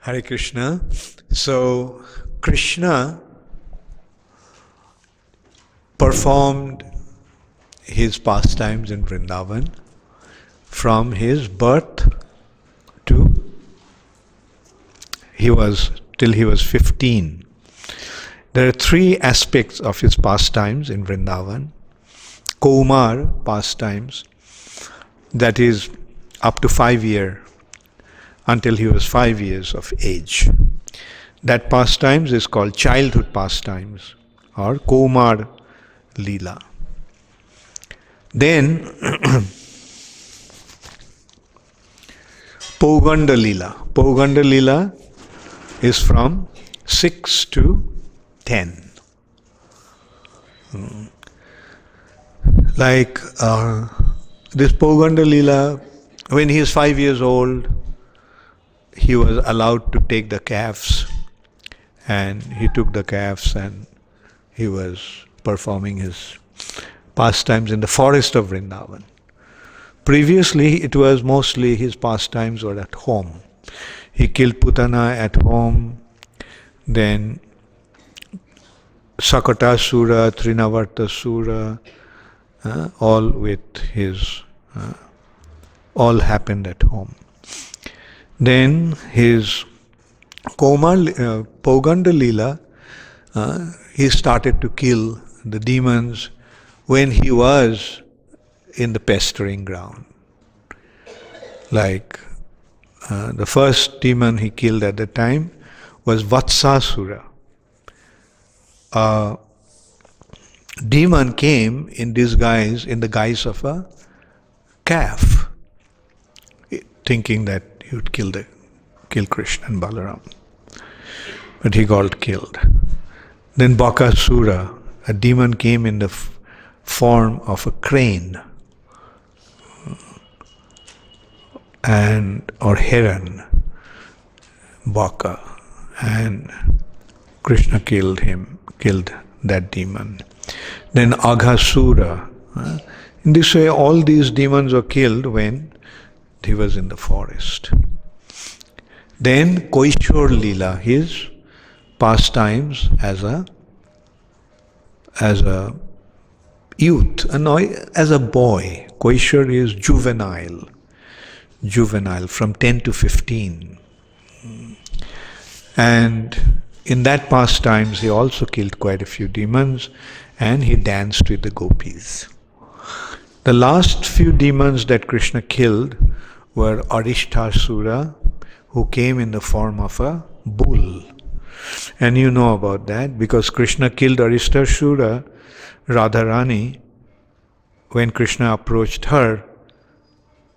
Hare Krishna. So, Krishna performed his pastimes in Vrindavan from his birth to till he was 15. There are three aspects of his pastimes in Vrindavan. Kumar pastimes, that is up to 5 years, until he was 5 years of age. That pastimes is called childhood pastimes or Kumar Leela. Then Poganda Leela. Poganda Leela is from 6 to 10. Like this Poganda Leela, when he is 5 years old, he was allowed to take the calves, and he took the calves and he was performing his pastimes in the forest of Vrindavan. Previously, it was mostly his pastimes were at home. He killed Putana at home, then Sakatasura, Trinavartasura, all with his, all happened at home. Then his Poganda Leela, he started to kill the demons when he was in the pestering ground. Like the first demon he killed at the time was Vatsasura. A demon came in disguise, in the guise of a calf, thinking that he would kill Krishna and Balaram. But he got killed. Then Bakasura, a demon came in the form of a crane or heron, Baka, and Krishna killed that demon. Then Aghasura. In this way, all these demons were killed when he was in the forest. Then Koishor Leela, his pastimes as a youth, as a boy. Koishor is juvenile from 10 to 15. And in that pastimes, he also killed quite a few demons, and he danced with the gopis. The last few demons that Krishna killed were Arishtasura, who came in the form of a bull. And you know about that, because Krishna killed Arishtasura, Radharani, when Krishna approached her,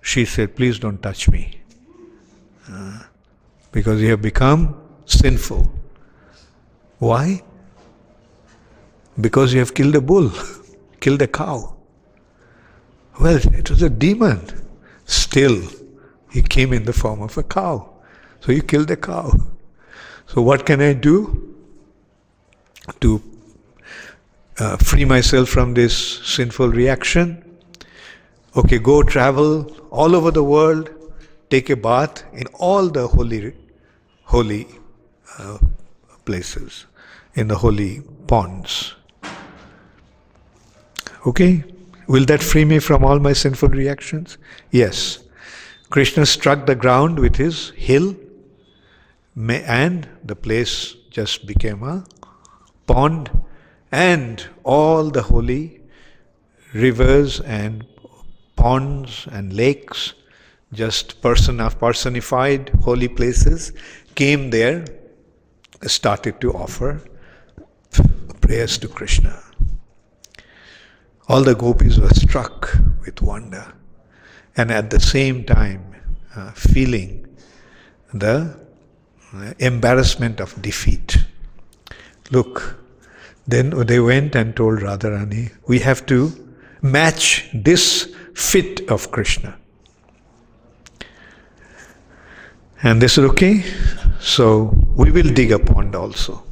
she said, "Please don't touch me, because you have become sinful." Why? Because you have killed a bull, killed a cow. Well, it was a demon. Still, he came in the form of a cow. So you killed a cow. So what can I do to free myself from this sinful reaction? Okay, go travel all over the world, take a bath in all the holy places, in the holy ponds. Okay, will that free me from all my sinful reactions? Yes. Krishna struck the ground with his heel, and the place just became a pond, and all the holy rivers and ponds and lakes, just personified holy places, came there, started to offer prayers to Krishna. All the gopis were struck with wonder, and at the same time feeling the embarrassment of defeat. Look, then they went and told Radharani, "We have to match this fit of Krishna." And they said, "Okay, so we will dig a pond also."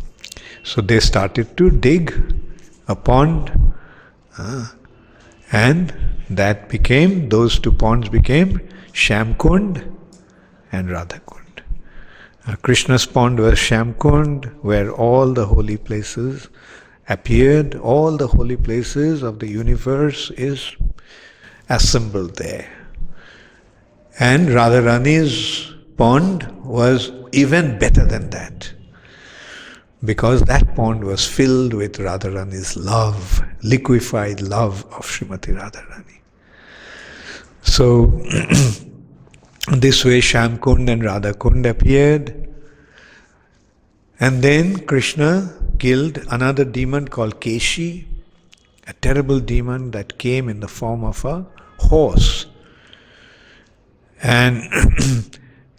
So they started to dig a pond, and those two ponds became Shamkund and Radhakund. Krishna's pond was Shamkund, where all the holy places appeared. All the holy places of the universe is assembled there. And Radharani's pond was even better than that, because that pond was filled with Radharani's love, liquefied love of Srimati Radharani. So, this way Shamkund and Radhakund appeared. And then Krishna killed another demon called Keshi, a terrible demon that came in the form of a horse. And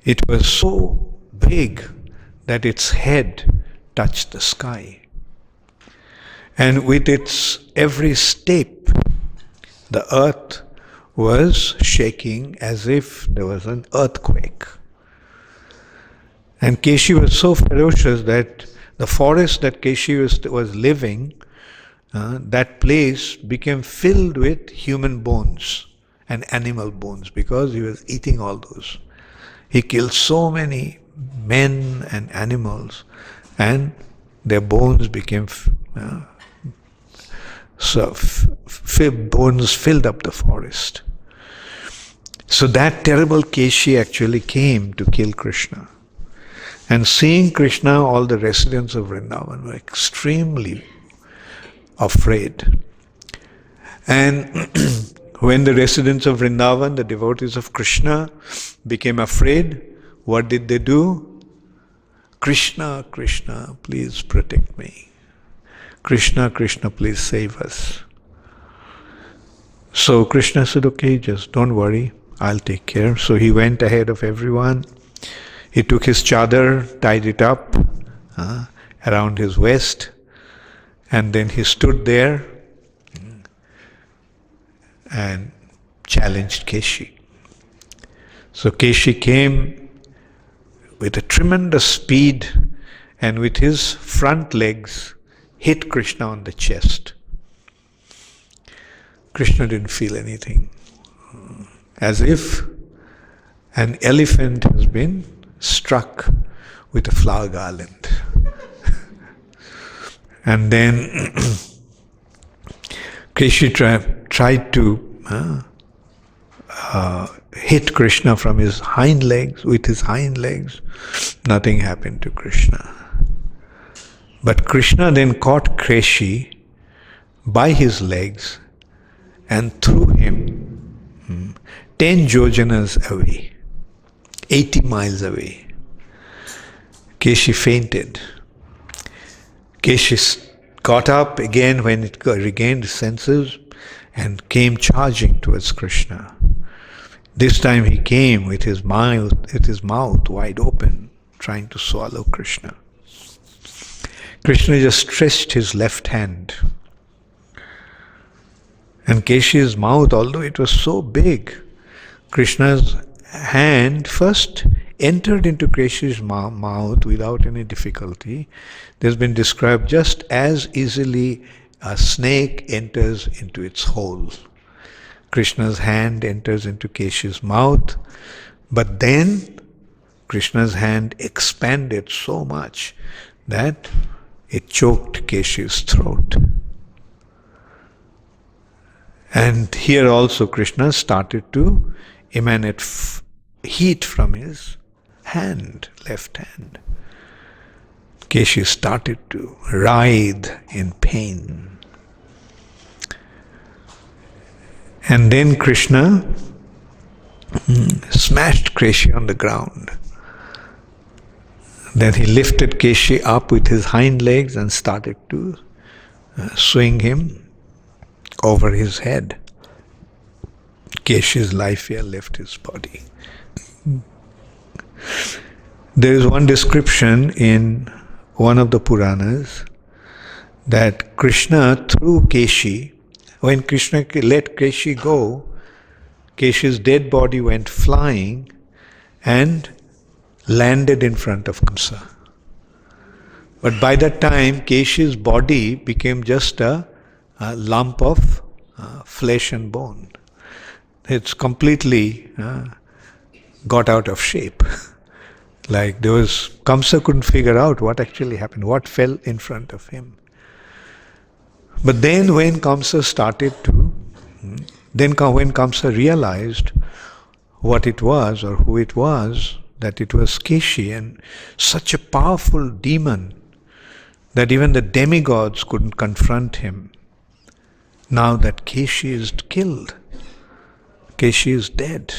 it was so big that its head touched the sky. And with its every step, the earth was shaking as if there was an earthquake. And Keshi was so ferocious that the forest that Keshi was living, that place became filled with human bones and animal bones, because he was eating all those. He killed so many men and animals, and their bones became bones filled up the forest. So that terrible Keshi actually came to kill Krishna. And seeing Krishna, all the residents of Vrindavan were extremely afraid. And when the residents of Vrindavan, the devotees of Krishna, became afraid, what did they do? Krishna, Krishna, please protect me. Krishna, Krishna, please save us. So Krishna said, okay, just don't worry, I'll take care. So he went ahead of everyone. He took his chadar, tied it up around his waist, and then he stood there and challenged Keshi. So Keshi came with a tremendous speed, and with his front legs hit Krishna on the chest. Krishna didn't feel anything, as if an elephant has been struck with a flower garland. And then Keshi tried to hit Krishna from his hind legs, with his hind legs. Nothing happened to Krishna. But Krishna then caught Keshi by his legs and threw him 10 yojanas away, 80 miles away. Keshi fainted. Keshi got up again when it regained his senses and came charging towards Krishna. This time he came with his mouth wide open, trying to swallow Krishna. Krishna just stretched his left hand. And Keshi's mouth, although it was so big, Krishna's hand first entered into Keshi's mouth without any difficulty. This has been described just as easily a snake enters into its hole. Krishna's hand enters into Keshi's mouth, but then Krishna's hand expanded so much that it choked Keshi's throat. And here also Krishna started to emanate heat from his hand, left hand. Keshi started to writhe in pain. And then Krishna smashed Keshi on the ground. Then he lifted Keshi up with his hind legs and started to swing him over his head. Keshi's life here left his body. There is one description in one of the Puranas that Krishna threw Keshi. When Krishna let Keshi go, Keshi's dead body went flying and landed in front of Kamsa. But by that time, Keshi's body became just a lump of flesh and bone. It's completely got out of shape, Like Kamsa couldn't figure out what actually happened, what fell in front of him. But then when Kamsa when Kamsa realized what it was or who it was, that it was Keshi, and such a powerful demon that even the demigods couldn't confront him. Now that Keshi is killed, Keshi is dead.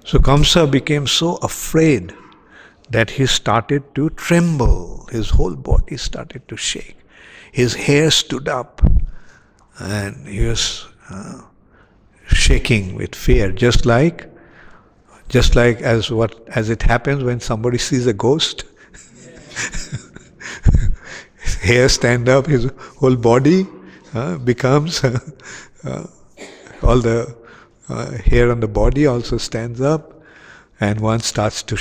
So Kamsa became so afraid that he started to tremble. His whole body started to shake. His hair stood up and he was shaking with fear, just like as it happens when somebody sees a ghost. His hair stand up, his whole body becomes all the hair on the body also stands up, and one starts to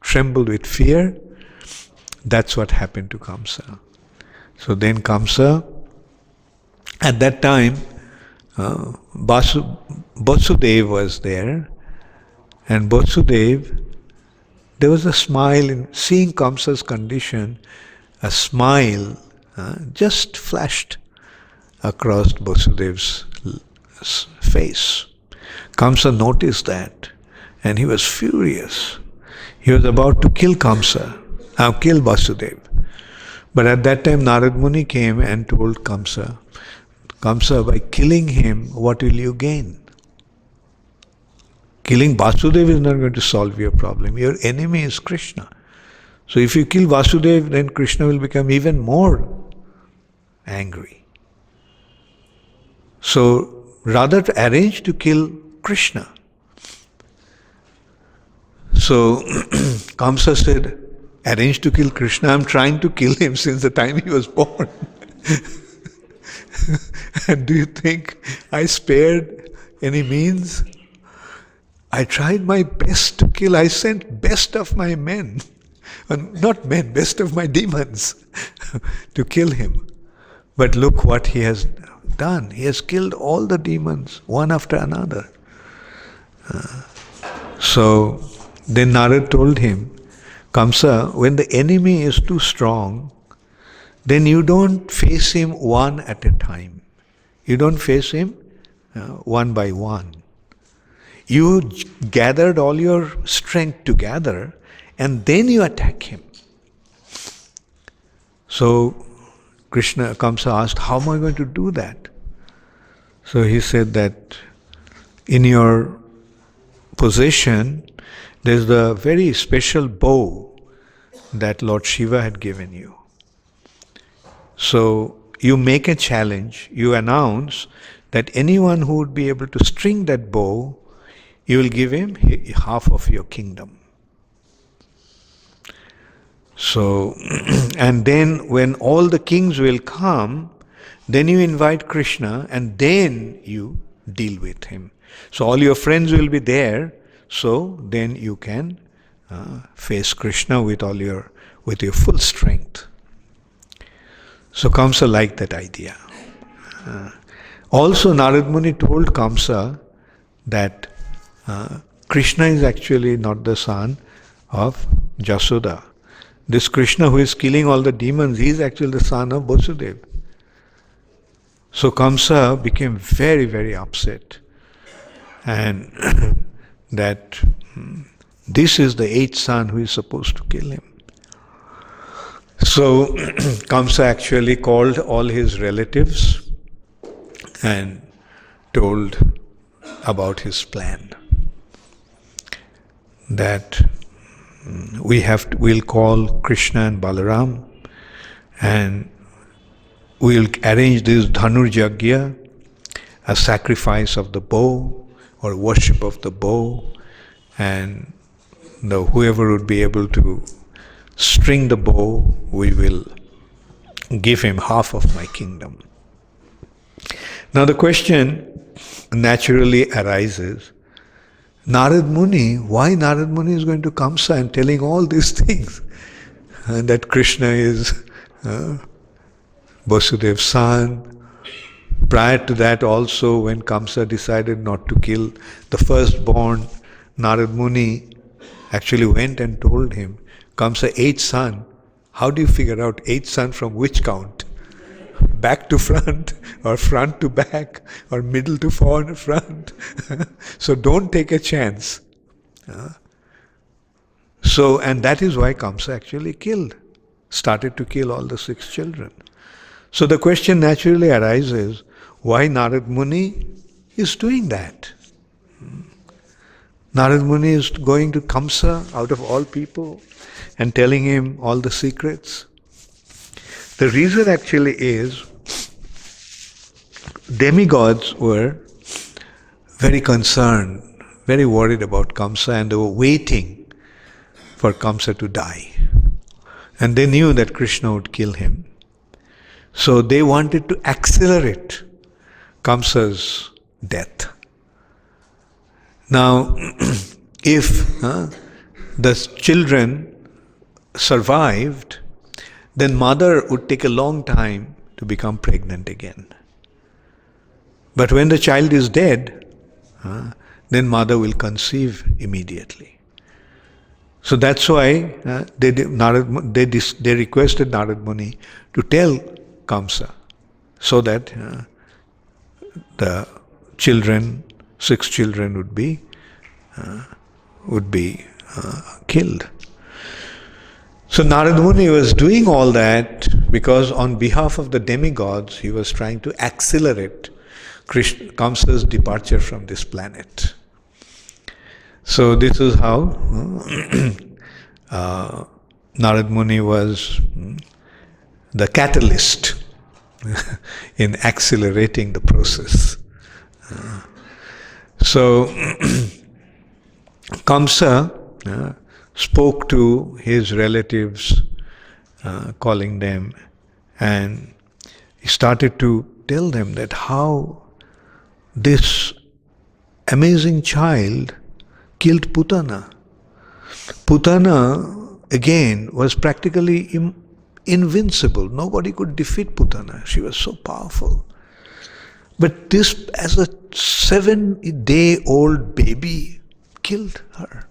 tremble with fear. That's what happened to Kamsa. So then Kamsa, at that time, Vasudev was there, and Vasudev, there was a smile in seeing Kamsa's condition. A smile just flashed across Vasudev's face. Kamsa noticed that, and he was furious. He was about to kill kill Vasudev. But at that time Narad Muni came and told Kamsa, by killing him, what will you gain? Killing Vasudev is not going to solve your problem. Your enemy is Krishna. So if you kill Vasudev, then Krishna will become even more angry. So rather to arrange to kill Krishna. So Kamsa said, arrange to kill Krishna? I'm trying to kill him since the time he was born. And do you think I spared any means? I tried my best to kill. I sent best of my men, not men, best of my demons to kill him. But look what he has done. He has killed all the demons, one after another. So then Narad told him, Kamsa, when the enemy is too strong, then you don't face him one at a time. You don't face him one by one. You gathered all your strength together and then you attack him. So Kamsa asked, how am I going to do that? So he said that in your possession, there's the very special bow that Lord Shiva had given you. So you make a challenge, you announce that anyone who would be able to string that bow, you will give him half of your kingdom. So, and then when all the kings will come, then you invite Krishna and then you deal with him. So all your friends will be there, so then you can face Krishna with your full strength. So Kamsa liked that idea. Also Narad Muni told Kamsa that Krishna is actually not the son of Jasoda. This Krishna who is killing all the demons, he is actually the son of Vasudev. So Kamsa became very, very upset. And that this is the eighth son who is supposed to kill him. So Kamsa actually called all his relatives and told about his plan. That we'll call Krishna and Balaram and we'll arrange this Dhanur Yagya, a sacrifice of the bow or worship of the bow, and whoever would be able to string the bow, we will give him half of my kingdom. Now the question naturally arises, Narad Muni, why Narad Muni is going to Kamsa and telling all these things? And that Krishna is Vasudev's son. Prior to that also, when Kamsa decided not to kill the firstborn, Narad Muni actually went and told him, Kamsa, 8th son, how do you figure out 8th son from which count? Back to front, or front to back, or middle to front. So don't take a chance. So, and that is why Kamsa actually started to kill all the 6 children. So the question naturally arises, why Narad Muni is doing that? Narad Muni is going to Kamsa out of all people and telling him all the secrets. The reason actually is, demigods were very concerned, very worried about Kamsa, and they were waiting for Kamsa to die. And they knew that Krishna would kill him. So they wanted to accelerate Kamsa's death. Now, if the children survived, then mother would take a long time to become pregnant again. But when the child is dead, then mother will conceive immediately. So that's why they requested Narad Muni to tell Kamsa, so that the children, 6 children would be killed. So Narad Muni was doing all that because on behalf of the demigods, he was trying to accelerate Kamsa's departure from this planet. So this is how Narad Muni was the catalyst in accelerating the process. So Kamsa spoke to his relatives, calling them, and he started to tell them that how this amazing child killed Putana. Putana, again, was practically invincible. Nobody could defeat Putana. She was so powerful. But this, as a 7-day-old baby, killed her.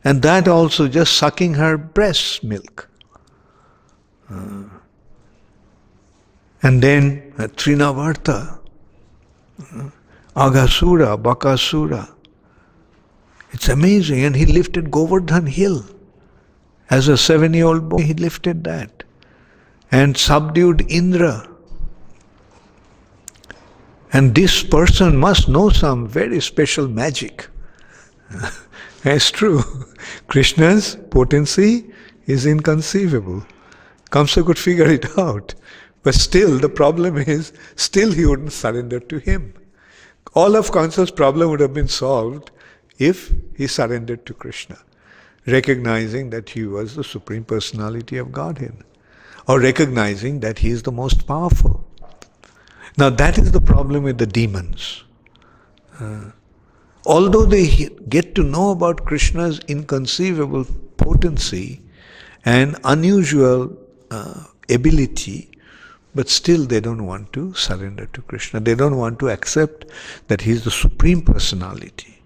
And that also just sucking her breast milk. And then Trinavarta, Aghasura, Bakasura. It's amazing. And he lifted Govardhan Hill. As a 7-year-old boy, he lifted that. And subdued Indra. And this person must know some very special magic. It's true. Krishna's potency is inconceivable. Kamsa could figure it out. But still, the problem is, still he wouldn't surrender to him. All of Kamsa's problem would have been solved if he surrendered to Krishna, recognizing that he was the Supreme Personality of Godhead, or recognizing that he is the most powerful. Now that is the problem with the demons. Although they get to know about Krishna's inconceivable potency and unusual ability, but still they don't want to surrender to Krishna. They don't want to accept that he is the Supreme Personality.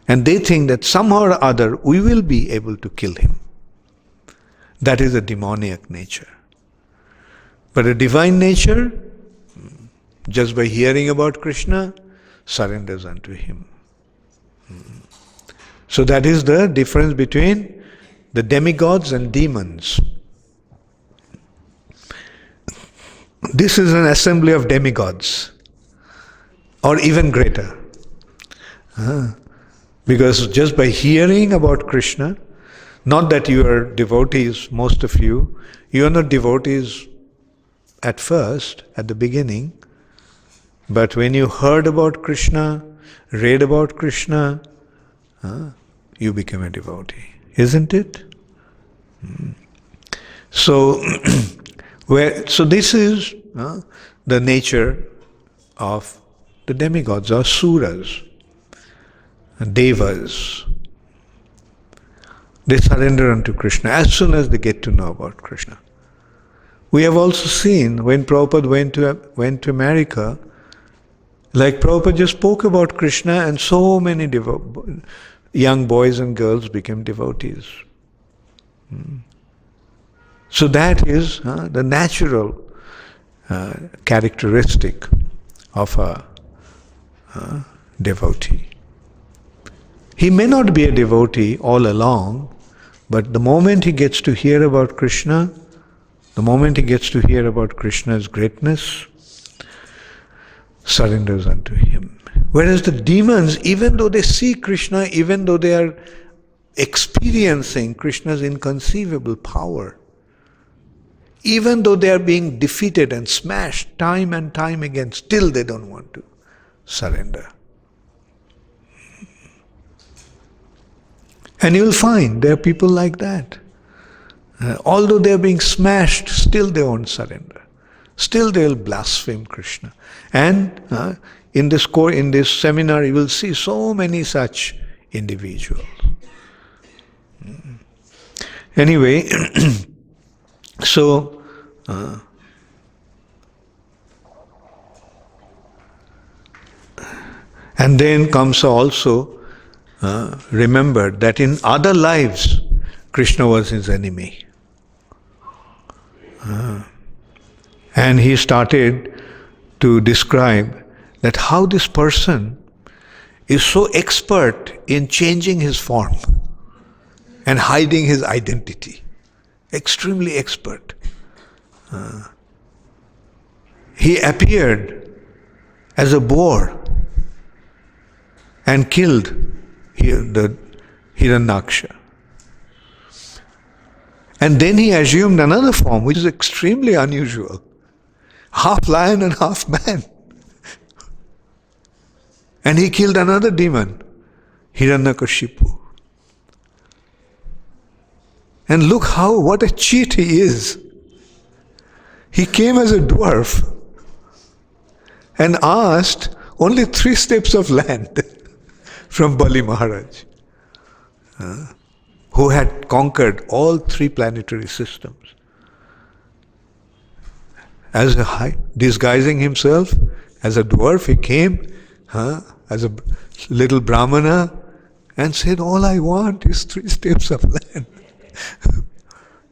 And they think that somehow or other we will be able to kill him. That is a demoniac nature. But a divine nature, just by hearing about Krishna, surrenders unto him. So that is the difference between the demigods and demons. This is an assembly of demigods, or even greater. Because just by hearing about Krishna, not that you are devotees, most of you are not devotees at first, at the beginning, but when you heard about Krishna, read about Krishna, you became a devotee, isn't it? So, this is the nature of the demigods, or suras, devas. They surrender unto Krishna as soon as they get to know about Krishna. We have also seen when Prabhupada went to America, like Prabhupada just spoke about Krishna and so many young boys and girls became devotees. So that is the natural characteristic of a devotee. He may not be a devotee all along, but the moment he gets to hear about Krishna, the moment he gets to hear about Krishna's greatness, surrenders unto him. Whereas the demons, even though they see Krishna, even though they are experiencing Krishna's inconceivable power, even though they are being defeated and smashed time and time again, still they don't want to surrender. And you'll find there are people like that. Although they are being smashed, still they won't surrender. Still they will blaspheme Krishna. And in this seminar, you will see so many such individuals. Anyway, so and then comes also remember that in other lives Krishna was his enemy. And he started to describe that how this person is so expert in changing his form and hiding his identity. Extremely expert. He appeared as a boar and killed the Hiranyaksha. And then he assumed another form, which is extremely unusual. Half lion and half man. And he killed another demon, Hiranyakashipu. And look what a cheat he is. He came as a dwarf and asked only 3 steps of land from Bali Maharaj, who had conquered all 3 planetary systems. Disguising himself as a dwarf, he came as a little brahmana and said, all I want is 3 steps of land.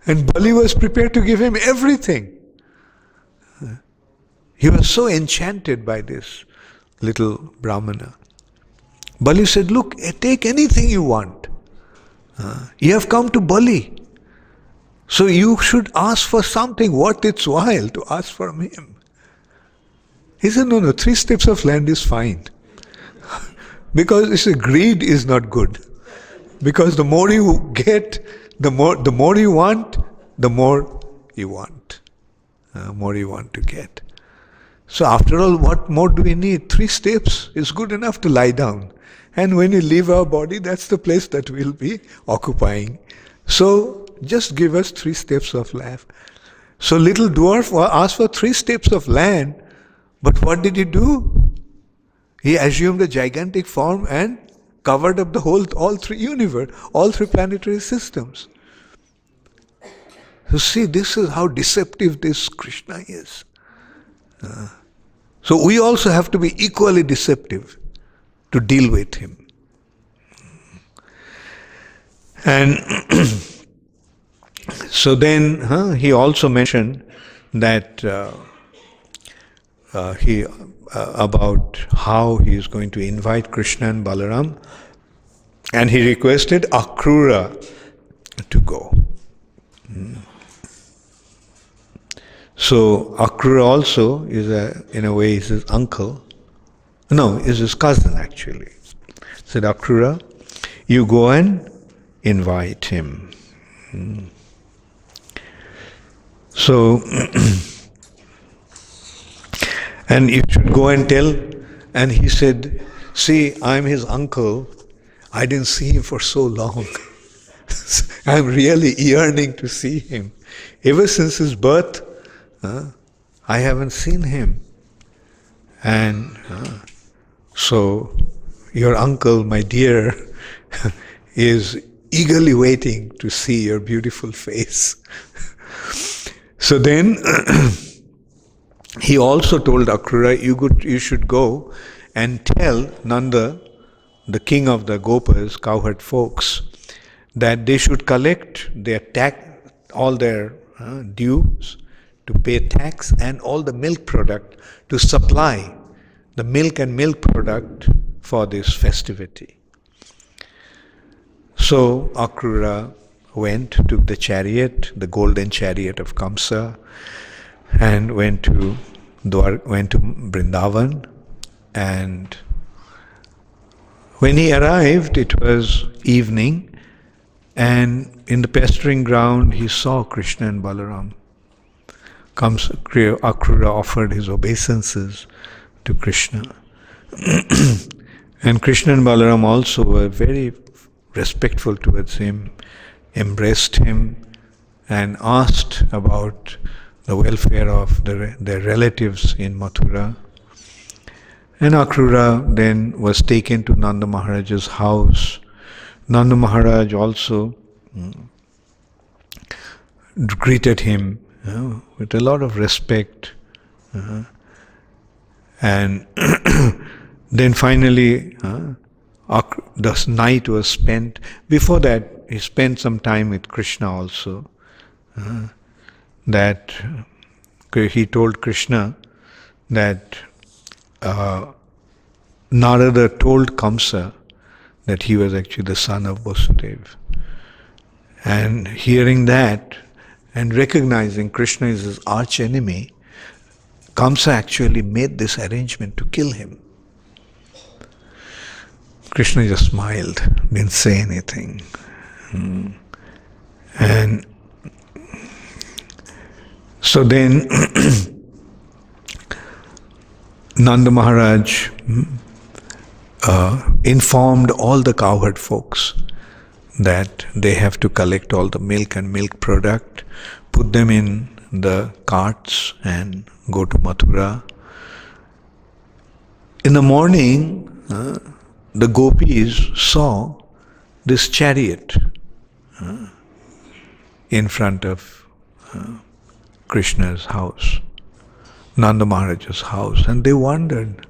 And Bali was prepared to give him everything. He was so enchanted by this little brahmana. Bali said, look, take anything you want. You have come to Bali. So you should ask for something worth its while to ask from him. He said, no, 3 steps of land is fine. Because greed is not good. Because the more you get, the more you want, the more you want. More you want to get. So after all, what more do we need? 3 steps is good enough to lie down. And when we leave our body, that's the place that we'll be occupying. So just give us 3 steps of land. So little dwarf asked for 3 steps of land, but what did he do? He assumed a gigantic form and covered up all 3 universe, all 3 planetary systems. So see, this is how deceptive this Krishna is. So we also have to be equally deceptive to deal with him. And so then he also mentioned that about how he is going to invite Krishna and Balaram, and he requested Akrura to go. So Akrura also is in a way is his uncle. No, is his cousin actually. Said, Akrura, you go and invite him. So, and you should go and tell, and he said, see, I'm his uncle. I didn't see him for so long. I'm really yearning to see him. Ever since his birth, I haven't seen him. And so your uncle, my dear, is eagerly waiting to see your beautiful face. So then he also told Akrura, you should go and tell Nanda the king of the Gopas, cowherd folks, that they should collect their all their dues, to pay tax, and all the milk product to supply the milk and milk product for this festivity. So Akrura went, took the chariot, the golden chariot of Kamsa, and went to Vrindavan. And when he arrived, it was evening, and in the pasturing ground he saw Krishna and Balaram. Akrura offered his obeisances to Krishna. And Krishna and Balaram also were very respectful towards him, embraced him, and asked about the welfare of their relatives in Mathura. And Akrura then was taken to Nanda Maharaj's house. Nanda Maharaj also greeted him with a lot of respect. And then finally, the night was spent. Before that, he spent some time with Krishna also. That he told Krishna that Narada told Kamsa that he was actually the son of Vasudeva. And hearing that and recognizing Krishna is his arch enemy, Kamsa actually made this arrangement to kill him. Krishna just smiled, didn't say anything. And so then Nanda Maharaj informed all the cowherd folks that they have to collect all the milk and milk product, put them in the carts and go to Mathura. In the morning, the gopis saw this chariot in front of Krishna's house, Nanda Maharaj's house, and they wondered,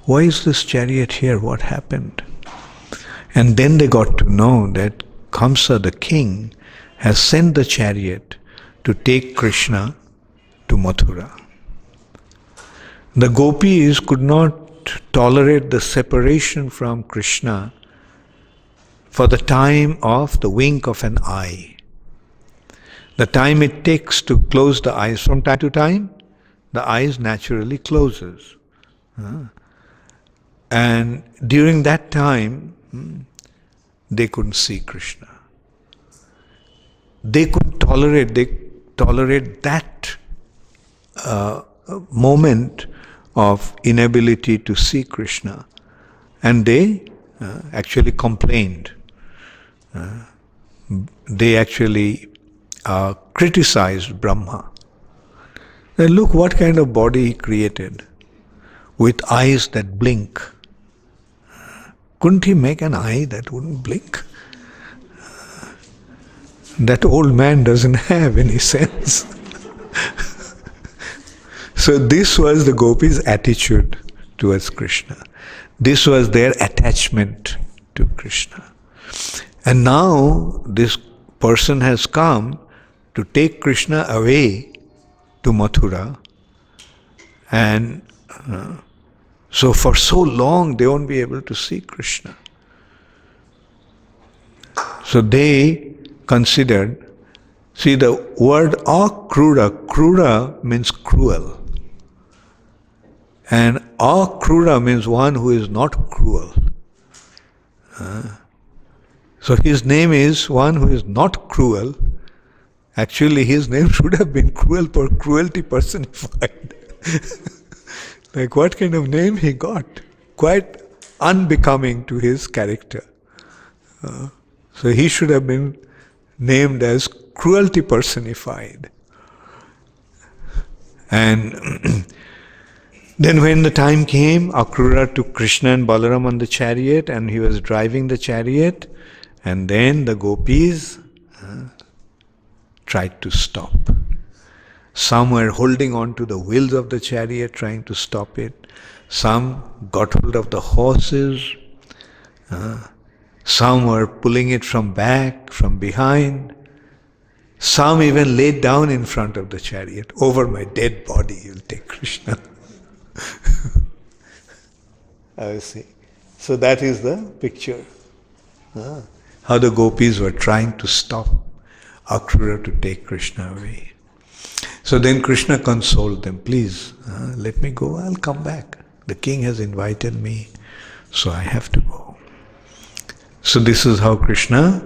why is this chariot here? What happened? And then they got to know that Kamsa, the king, has sent the chariot to take Krishna to Mathura. The gopis could not tolerate the separation from Krishna for the time of the wink of an eye. The time it takes to close the eyes, from time to time, the eyes naturally closes. And during that time, they couldn't see Krishna. They couldn't tolerate that moment of inability to see Krishna. And they actually complained. They actually criticized Brahma. Then look what kind of body he created, with eyes that blink. Couldn't he make an eye that wouldn't blink? That old man doesn't have any sense. So this was the gopis' attitude towards Krishna. This was their attachment to Krishna. And now this person has come to take Krishna away to Mathura, and so for so long they won't be able to see Krishna. So they considered, see the word akrura, krura means cruel. And akrura means one who is not cruel. So his name is one who is not cruel. Actually his name should have been cruel, for cruelty personified. Like what kind of name he got? Quite unbecoming to his character. So he should have been named as cruelty personified. And then when the time came, Akrura took Krishna and Balaram on the chariot, and he was driving the chariot, and then the gopis tried to stop. Some were holding on to the wheels of the chariot, trying to stop it. Some got hold of the horses, Some were pulling it from back, from behind. Some even laid down in front of the chariot. Over my dead body, you'll take Krishna. I see. So that is the picture. How the gopis were trying to stop Akrura to take Krishna away. So then Krishna consoled them, please, let me go, I'll come back. The king has invited me, so I have to go. So this is how Krishna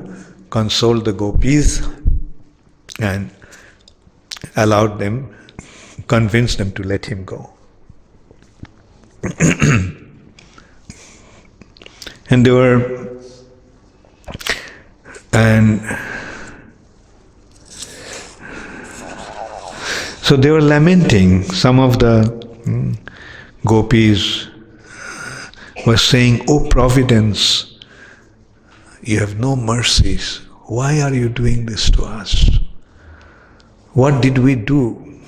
consoled the gopis and allowed them, convinced them to let him go. And they were, so they were lamenting. Some of the gopis were saying, "Oh Providence, you have no mercies. Why are you doing this to us? What did we do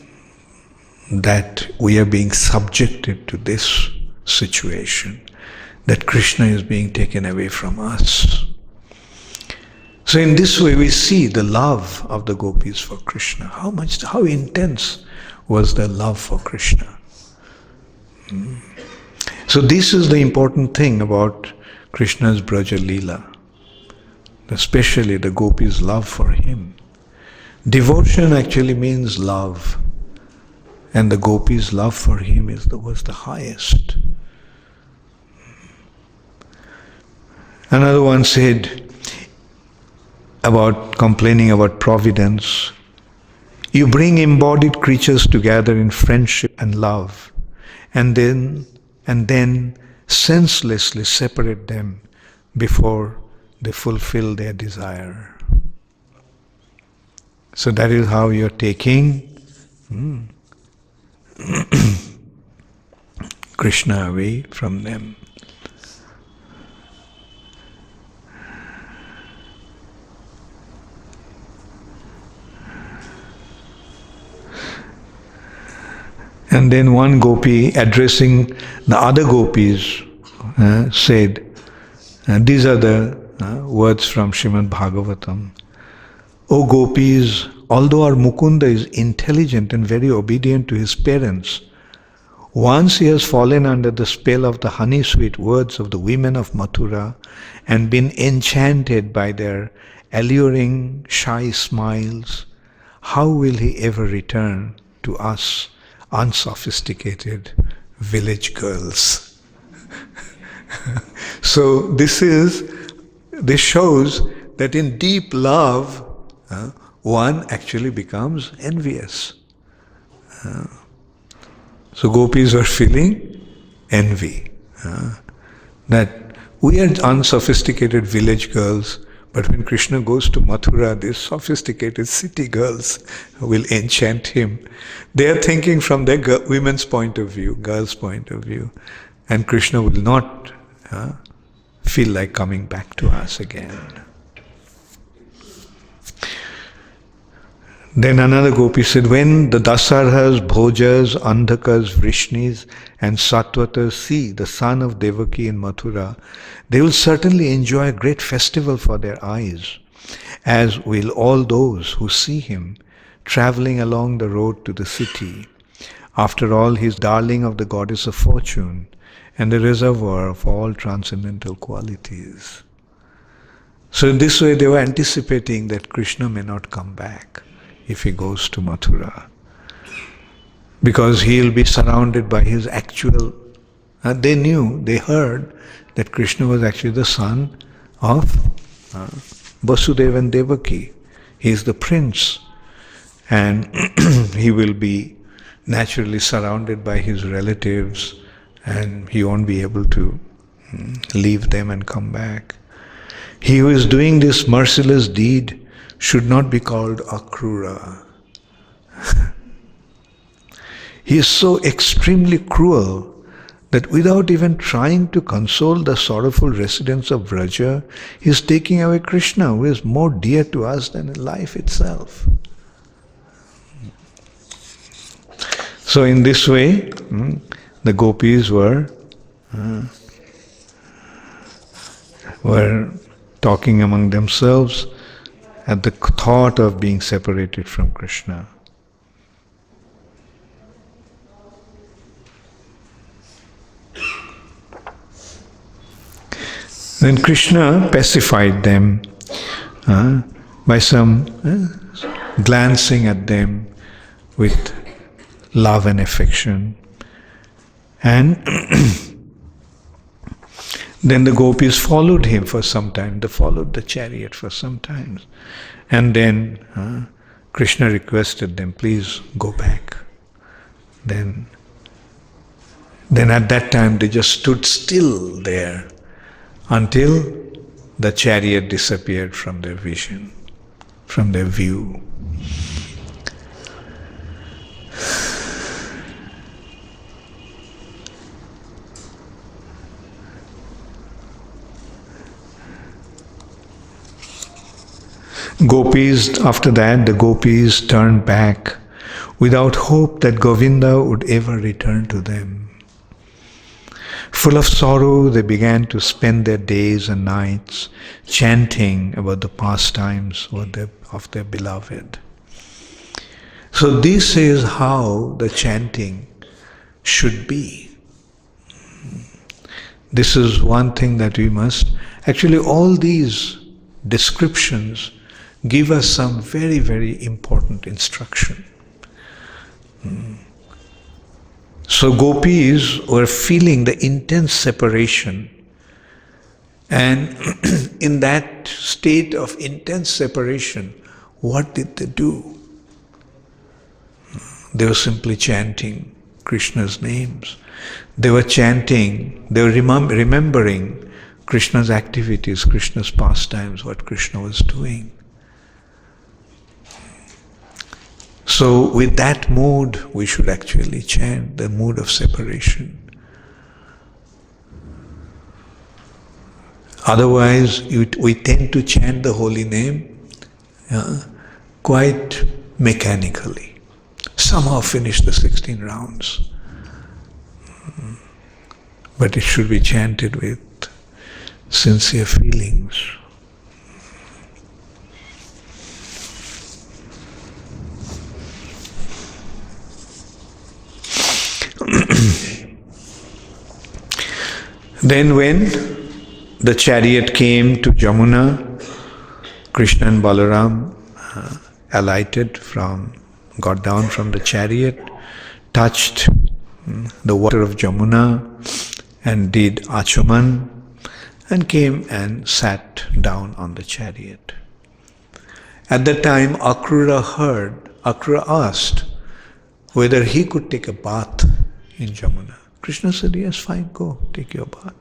that we are being subjected to this situation, that Krishna is being taken away from us?" So in this way we see the love of the gopis for Krishna. How intense was their love for Krishna. So this is the important thing about Krishna's Braja Leela, especially the gopis' love for him. Devotion actually means love, and the gopis' love for him was the highest. Another one said, about complaining about providence, you bring embodied creatures together in friendship and love, and then senselessly separate them before they fulfill their desire. So that is how you're taking Krishna away from them. And then one gopi, addressing the other gopis, said, these are the words from Srimad Bhagavatam. O gopis, although our Mukunda is intelligent and very obedient to his parents, once he has fallen under the spell of the honey-sweet words of the women of Mathura and been enchanted by their alluring, shy smiles, how will he ever return to us unsophisticated village girls? So this shows that in deep love, one actually becomes envious. So gopis are feeling envy. That we are unsophisticated village girls, but when Krishna goes to Mathura, these sophisticated city girls will enchant him. They are thinking from their women's point of view, girls' point of view, and Krishna will not feel like coming back to us again. Then another gopi said, when the Dasarhas, Bhojas, Andhakas, Vrishnis and Satvatas see the son of Devaki in Mathura, they will certainly enjoy a great festival for their eyes, as will all those who see him traveling along the road to the city. After all, he is darling of the goddess of fortune and the reservoir of all transcendental qualities. So in this way they were anticipating that Krishna may not come back if he goes to Mathura, because he will be surrounded by his actual... they heard that Krishna was actually the son of Vasudeva and Devaki. He is the prince, and he will be naturally surrounded by his relatives, and he won't be able to leave them and come back. He who is doing this merciless deed should not be called Akrura. He is so extremely cruel that without even trying to console the sorrowful residents of Vraja, he is taking away Krishna, who is more dear to us than life itself. So in this way, the gopis were were talking among themselves at the thought of being separated from Krishna. Then Krishna pacified them by some glancing at them with love and affection. And then the gopis followed him for some time. They followed the chariot for some time. And then Krishna requested them, please go back. Then at that time they just stood still there until the chariot disappeared from their vision, from their view. Gopis, after that, the gopis turned back without hope that Govinda would ever return to them. Full of sorrow, they began to spend their days and nights chanting about the pastimes of their beloved. So this is how the chanting should be. This is one thing that we must... Actually, all these descriptions give us some very, very important instruction. So gopis were feeling the intense separation, and in that state of intense separation, what did they do? They were simply chanting Krishna's names. They were chanting, they were remembering Krishna's activities, Krishna's pastimes, what Krishna was doing. So with that mood, we should actually chant, the mood of separation. Otherwise, we tend to chant the holy name quite mechanically. Somehow finish the 16 rounds. But it should be chanted with sincere feelings. Then when the chariot came to Jamuna, Krishna and Balaram got down from the chariot, touched the water of Jamuna and did achaman, and came and sat down on the chariot. At that time, Akrura asked whether he could take a bath in Jamuna. Krishna said, yes, fine, go, take your bath.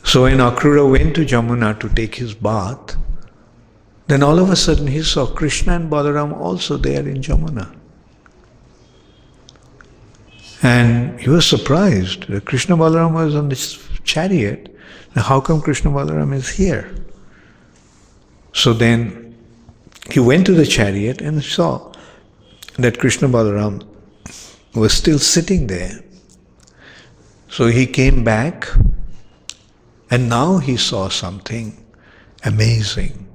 So when Akrura went to Jamuna to take his bath, then all of a sudden he saw Krishna and Balaram also there in Jamuna. And he was surprised that Krishna Balaram was on this chariot. Now how come Krishna Balaram is here? So then he went to the chariot and saw that Krishna Balaram was still sitting there. So he came back, and now he saw something amazing.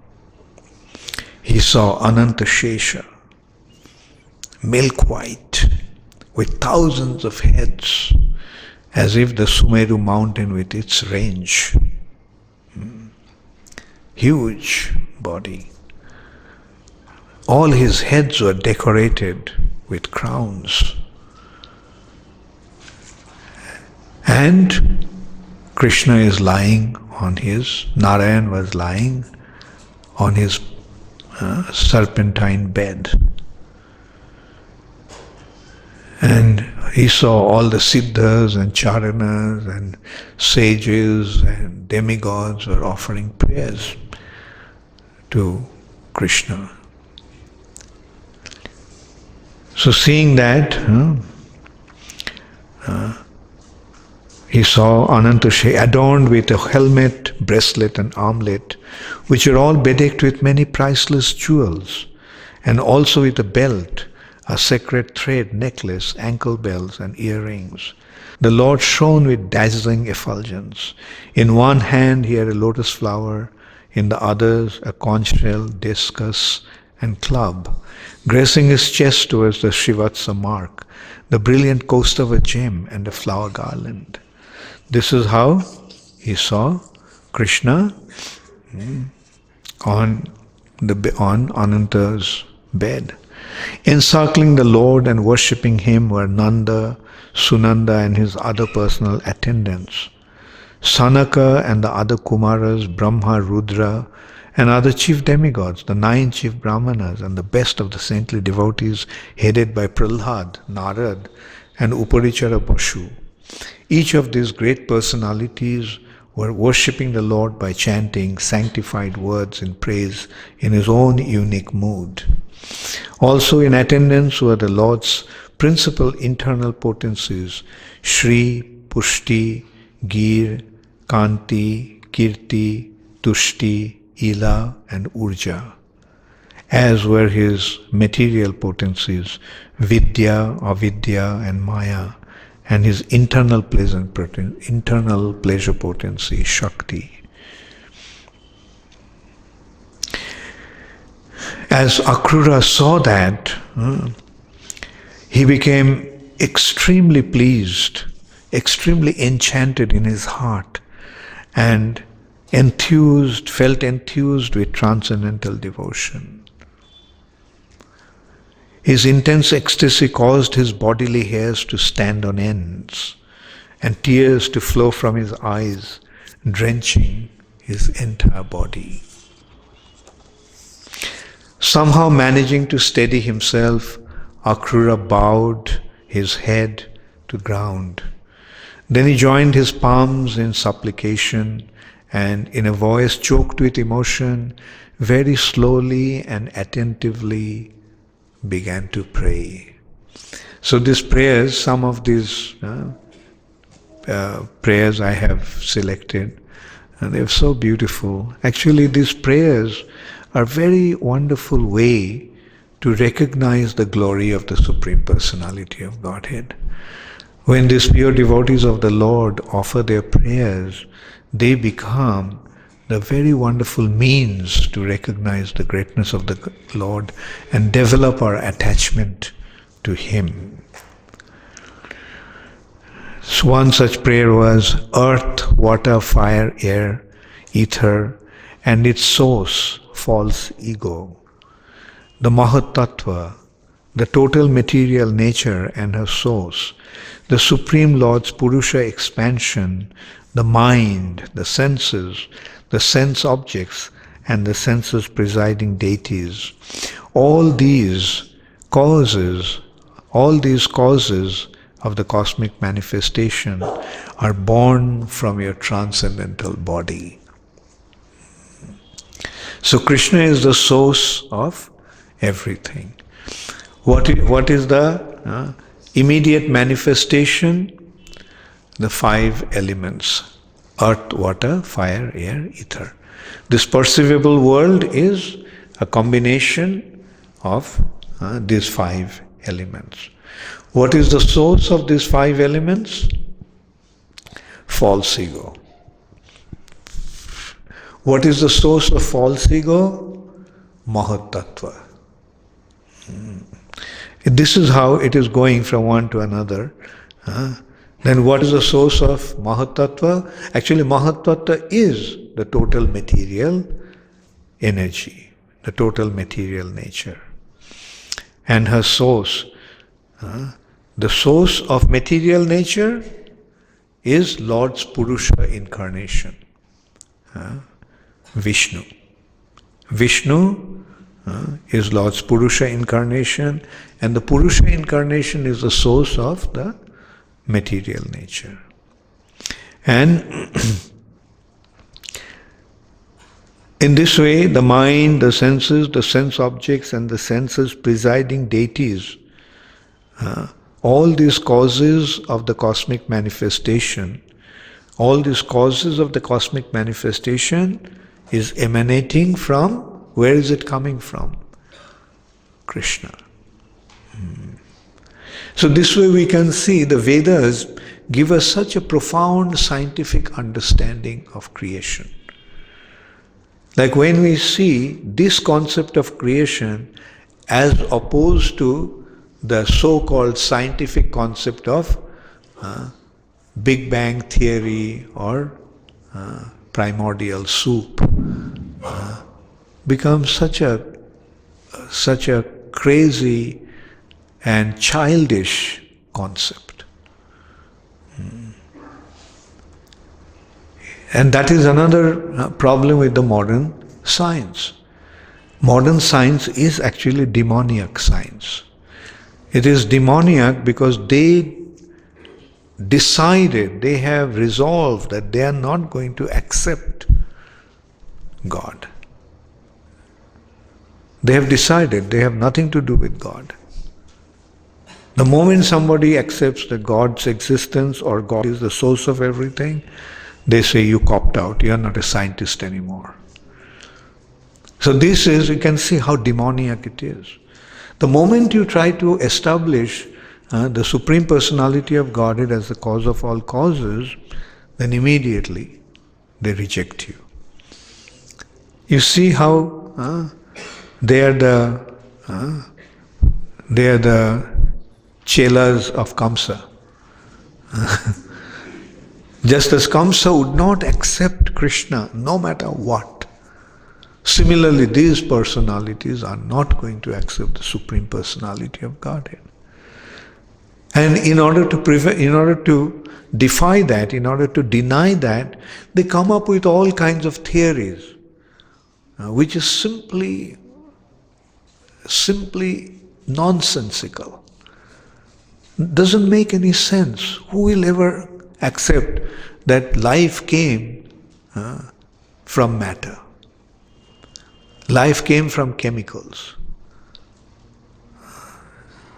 He saw Ananta Shesha, milk white, with thousands of heads, as if the Sumeru mountain with its range. Huge body. All his heads were decorated with crowns. And Krishna is lying on Narayan was lying on his serpentine bed. And he saw all the siddhas and charanas and sages and demigods were offering prayers to Krishna. So seeing that, he saw Anantashe adorned with a helmet, bracelet and armlet, which are all bedecked with many priceless jewels, and also with a belt a sacred thread, necklace, ankle bells, and earrings. The Lord shone with dazzling effulgence. In one hand he had a lotus flower, in the others a conch shell, discus, and club. Gracing his chest towards the Shivatsa mark, the brilliant coast of a gem and a flower garland. This is how he saw Krishna on Ananta's bed. Encircling the Lord and worshipping him were Nanda, Sunanda and his other personal attendants. Sanaka and the other Kumaras, Brahma, Rudra, and other chief demigods, the 9 chief Brahmanas, and the best of the saintly devotees headed by Prahlad, Narad, and Uparichara Bashu. Each of these great personalities were worshipping the Lord by chanting sanctified words in praise in his own unique mood. Also in attendance were the Lord's principal internal potencies, Shri, Pushti, Gir, Kanti, Kirti, Tushti, Ila, and Urja, as were his material potencies, Vidya, Avidya, and Maya, and his internal pleasure potency, Shakti. As Akrura saw that, he became extremely pleased, extremely enchanted in his heart, and felt enthused with transcendental devotion. His intense ecstasy caused his bodily hairs to stand on ends and tears to flow from his eyes, drenching his entire body. Somehow managing to steady himself, Akrura bowed his head to ground. Then he joined his palms in supplication and in a voice choked with emotion, very slowly and attentively began to pray. So these prayers, some of these prayers I have selected, and they're so beautiful. Actually, these prayers are a very wonderful way to recognize the glory of the Supreme Personality of Godhead. When these pure devotees of the Lord offer their prayers, they become the very wonderful means to recognize the greatness of the Lord and develop our attachment to Him. So one such prayer was earth, water, fire, air, ether, and its source, false ego. The Mahat Tattva, the total material nature and her source, the Supreme Lord's Purusha expansion, the mind, the senses, the sense objects, and the senses presiding deities. All these causes of the cosmic manifestation are born from your transcendental body. So Krishna is the source of everything. What is the immediate manifestation? The 5 elements: earth, water, fire, air, ether. This perceivable world is a combination of these 5 elements. What is the source of these 5 elements? False ego. What is the source of false ego? Mahat Tattva. This is how it is going from one to another. Then what is the source of Mahat Tattva? Actually, Mahat Tattva is the total material energy, the total material nature. And her source, the source of material nature is Lord's Purusha incarnation, Vishnu. Vishnu is Lord's Purusha incarnation, and the Purusha incarnation is the source of the material nature. And in this way, the mind, the senses, the sense objects, and the senses presiding deities, all these causes of the cosmic manifestation, is emanating from, where is it coming from? Krishna. So this way we can see the Vedas give us such a profound scientific understanding of creation. Like when we see this concept of creation as opposed to the so-called scientific concept of Big Bang theory or primordial soup, becomes such a crazy and childish concept. And that is another problem with the modern science. Modern science is actually demoniac science. It is demoniac because they decided, they have resolved that they are not going to accept God. They have decided they have nothing to do with God. The moment somebody accepts that God's existence or God is the source of everything, they say you copped out, you are not a scientist anymore. So this is, you can see how demoniac it is. The moment you try to establish the Supreme Personality of Godhead as the cause of all causes, then immediately they reject you. You see how they are the chelas of Kamsa. Just as Kamsa would not accept Krishna no matter what, similarly these personalities are not going to accept the Supreme Personality of Godhead. And in order to defy that, in order to deny that, they come up with all kinds of theories, which is simply nonsensical. Doesn't make any sense. Who will ever accept that life came from matter? Life came from chemicals.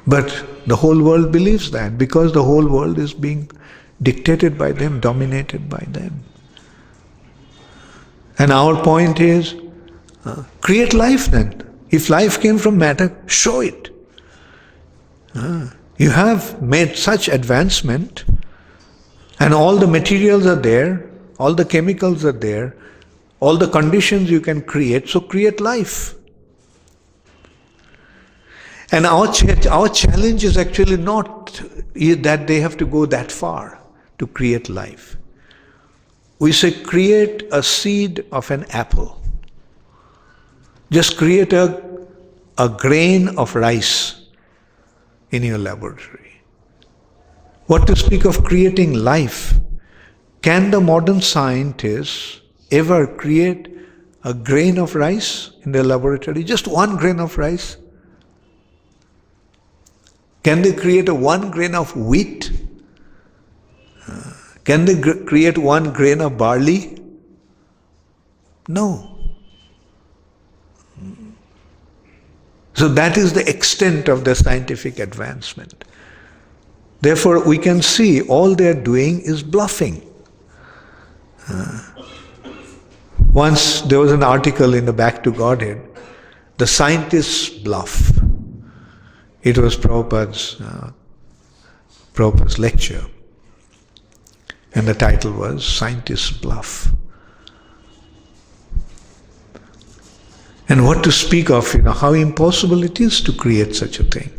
But the whole world believes that because the whole world is being dictated by them, dominated by them. And our point is, create life then. If life came from matter, show it. You have made such advancement and all the materials are there, all the chemicals are there, all the conditions you can create, so create life. And our challenge is actually not that they have to go that far to create life. We say create a seed of an apple. Just create a grain of rice in your laboratory. What to speak of creating life? Can the modern scientists ever create a grain of rice in their laboratory? Just one grain of rice? Can they create one grain of wheat? Can they create one grain of barley? No. So that is the extent of the scientific advancement. Therefore, we can see all they are doing is bluffing. Once there was an article in the Back to Godhead, the scientists bluff. It was Prabhupada's lecture. And the title was Scientists Bluff. And what to speak of, how impossible it is to create such a thing.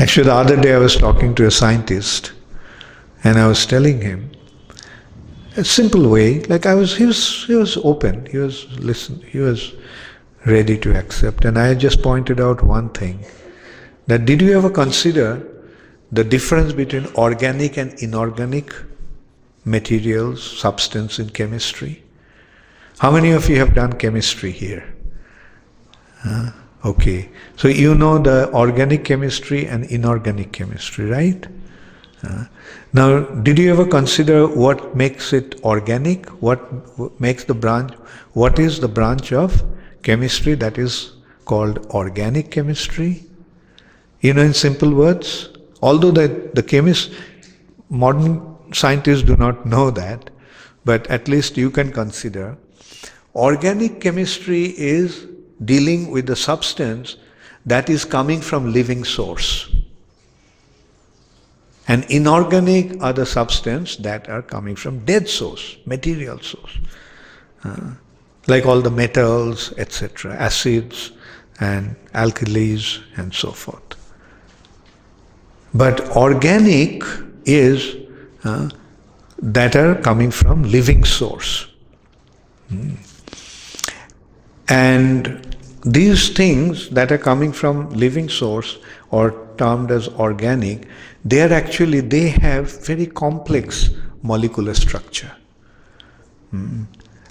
Actually, the other day I was talking to a scientist and I was telling him a simple way, like he was open, he was ready to accept. And I just pointed out one thing, that did you ever consider the difference between organic and inorganic materials, substance in chemistry? How many of you have done chemistry here? Okay, so you know the organic chemistry and inorganic chemistry, right? Now, did you ever consider what makes it organic? What makes the branch? What is the branch of chemistry that is called organic chemistry? In simple words, although the chemists, modern scientists do not know that, but at least you can consider Organic chemistry is dealing with the substance that is coming from living source. And inorganic are the substance that are coming from dead source, material source. Like all the metals, etc., acids and alkalis and so forth. But organic is that are coming from living source. And these things that are coming from living source or termed as organic, they have very complex molecular structure.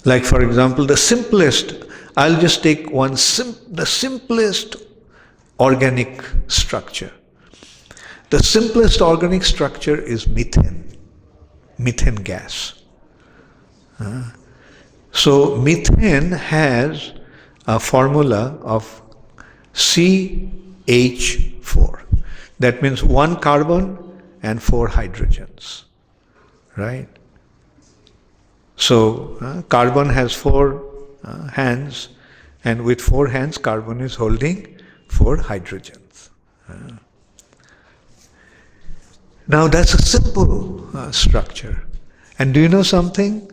Like for example, the simplest, I'll just take the simplest organic structure. The simplest organic structure is methane gas. So methane has a formula of CH4. That means 1 carbon and 4 hydrogens, right? So carbon has 4 hands, and with 4 hands carbon is holding 4 hydrogens. Now that's a simple structure. And do you know something?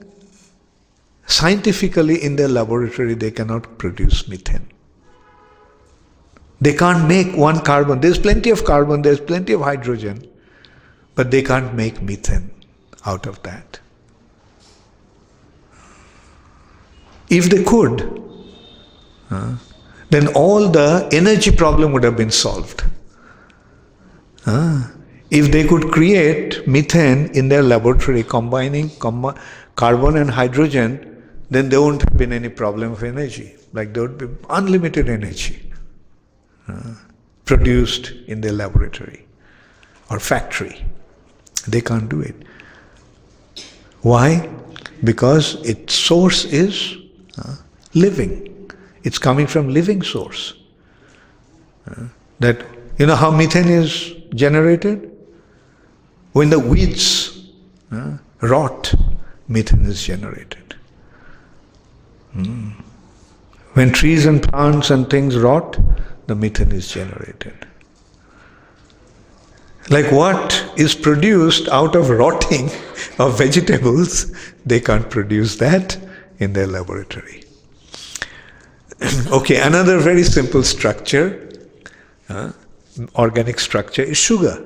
Scientifically in their laboratory they cannot produce methane. They can't make 1 carbon. There's plenty of carbon, there's plenty of hydrogen, but they can't make methane out of that. If they could, then all the energy problem would have been solved. If they could create methane in their laboratory, combining carbon and hydrogen, then there wouldn't have been any problem of energy. Like there would be unlimited energy produced in their laboratory or factory. They can't do it. Why? Because its source is living. It's coming from living source. That, you know how methane is generated? When the weeds rot, methane is generated. When trees and plants and things rot, the methane is generated. Like what is produced out of rotting of vegetables, they can't produce that in their laboratory. Okay, another very simple structure, organic structure, is sugar.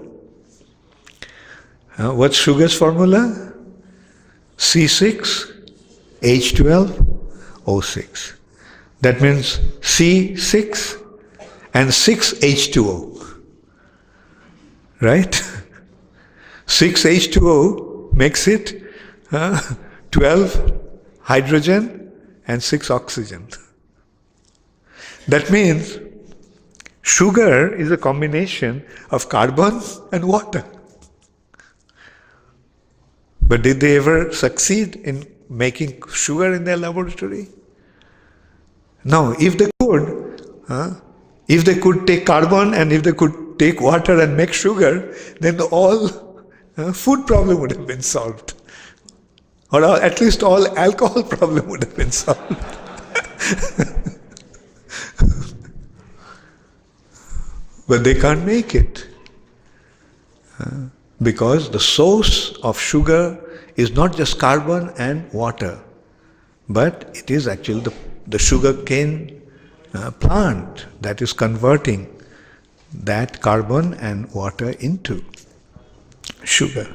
What's sugar's formula? C6H12O6. That means C6 and 6H2O. Right? 6H2O makes it 12 hydrogen and 6 oxygen. That means sugar is a combination of carbon and water. But did they ever succeed in making sugar in their laboratory? No. If they could take carbon and if they could take water and make sugar, then all food problem would have been solved. Or at least all alcohol problem would have been solved. But they can't make it. Because the source of sugar is not just carbon and water, but it is actually the sugar cane plant that is converting that carbon and water into sugar.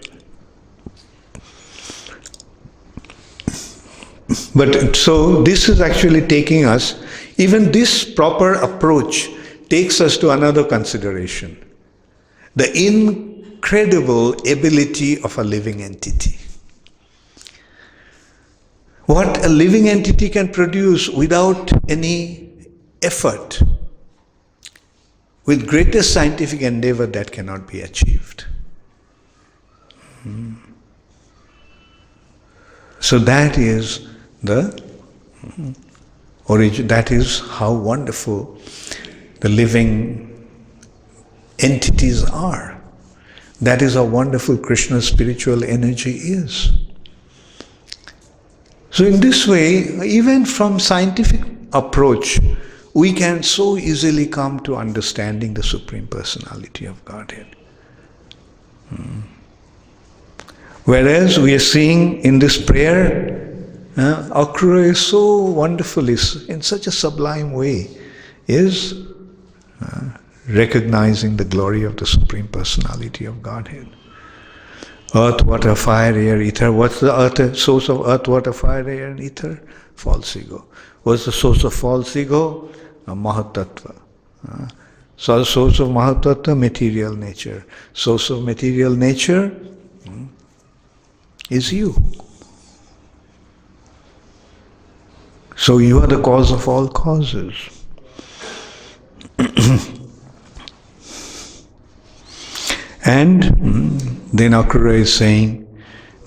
But so this is actually taking us, even this proper approach takes us to another consideration. The incredible ability of a living entity. What a living entity can produce without any effort, with greatest scientific endeavor, that cannot be achieved. So that is the origin, that is how wonderful the living entities are. That is how wonderful Krishna's spiritual energy is. So in this way, even from scientific approach, we can so easily come to understanding the Supreme Personality of Godhead. Whereas we are seeing in this prayer, Akrura is so wonderful, is in such a sublime way, is recognizing the glory of the Supreme Personality of Godhead. Earth, water, fire, air, ether. What's the earth, source of earth, water, fire, air, and ether? False ego. What's the source of false ego? Mahatattva. So the source of Mahatattva, material nature. Source of material nature is you. So you are the cause of all causes. And then Akrura is saying,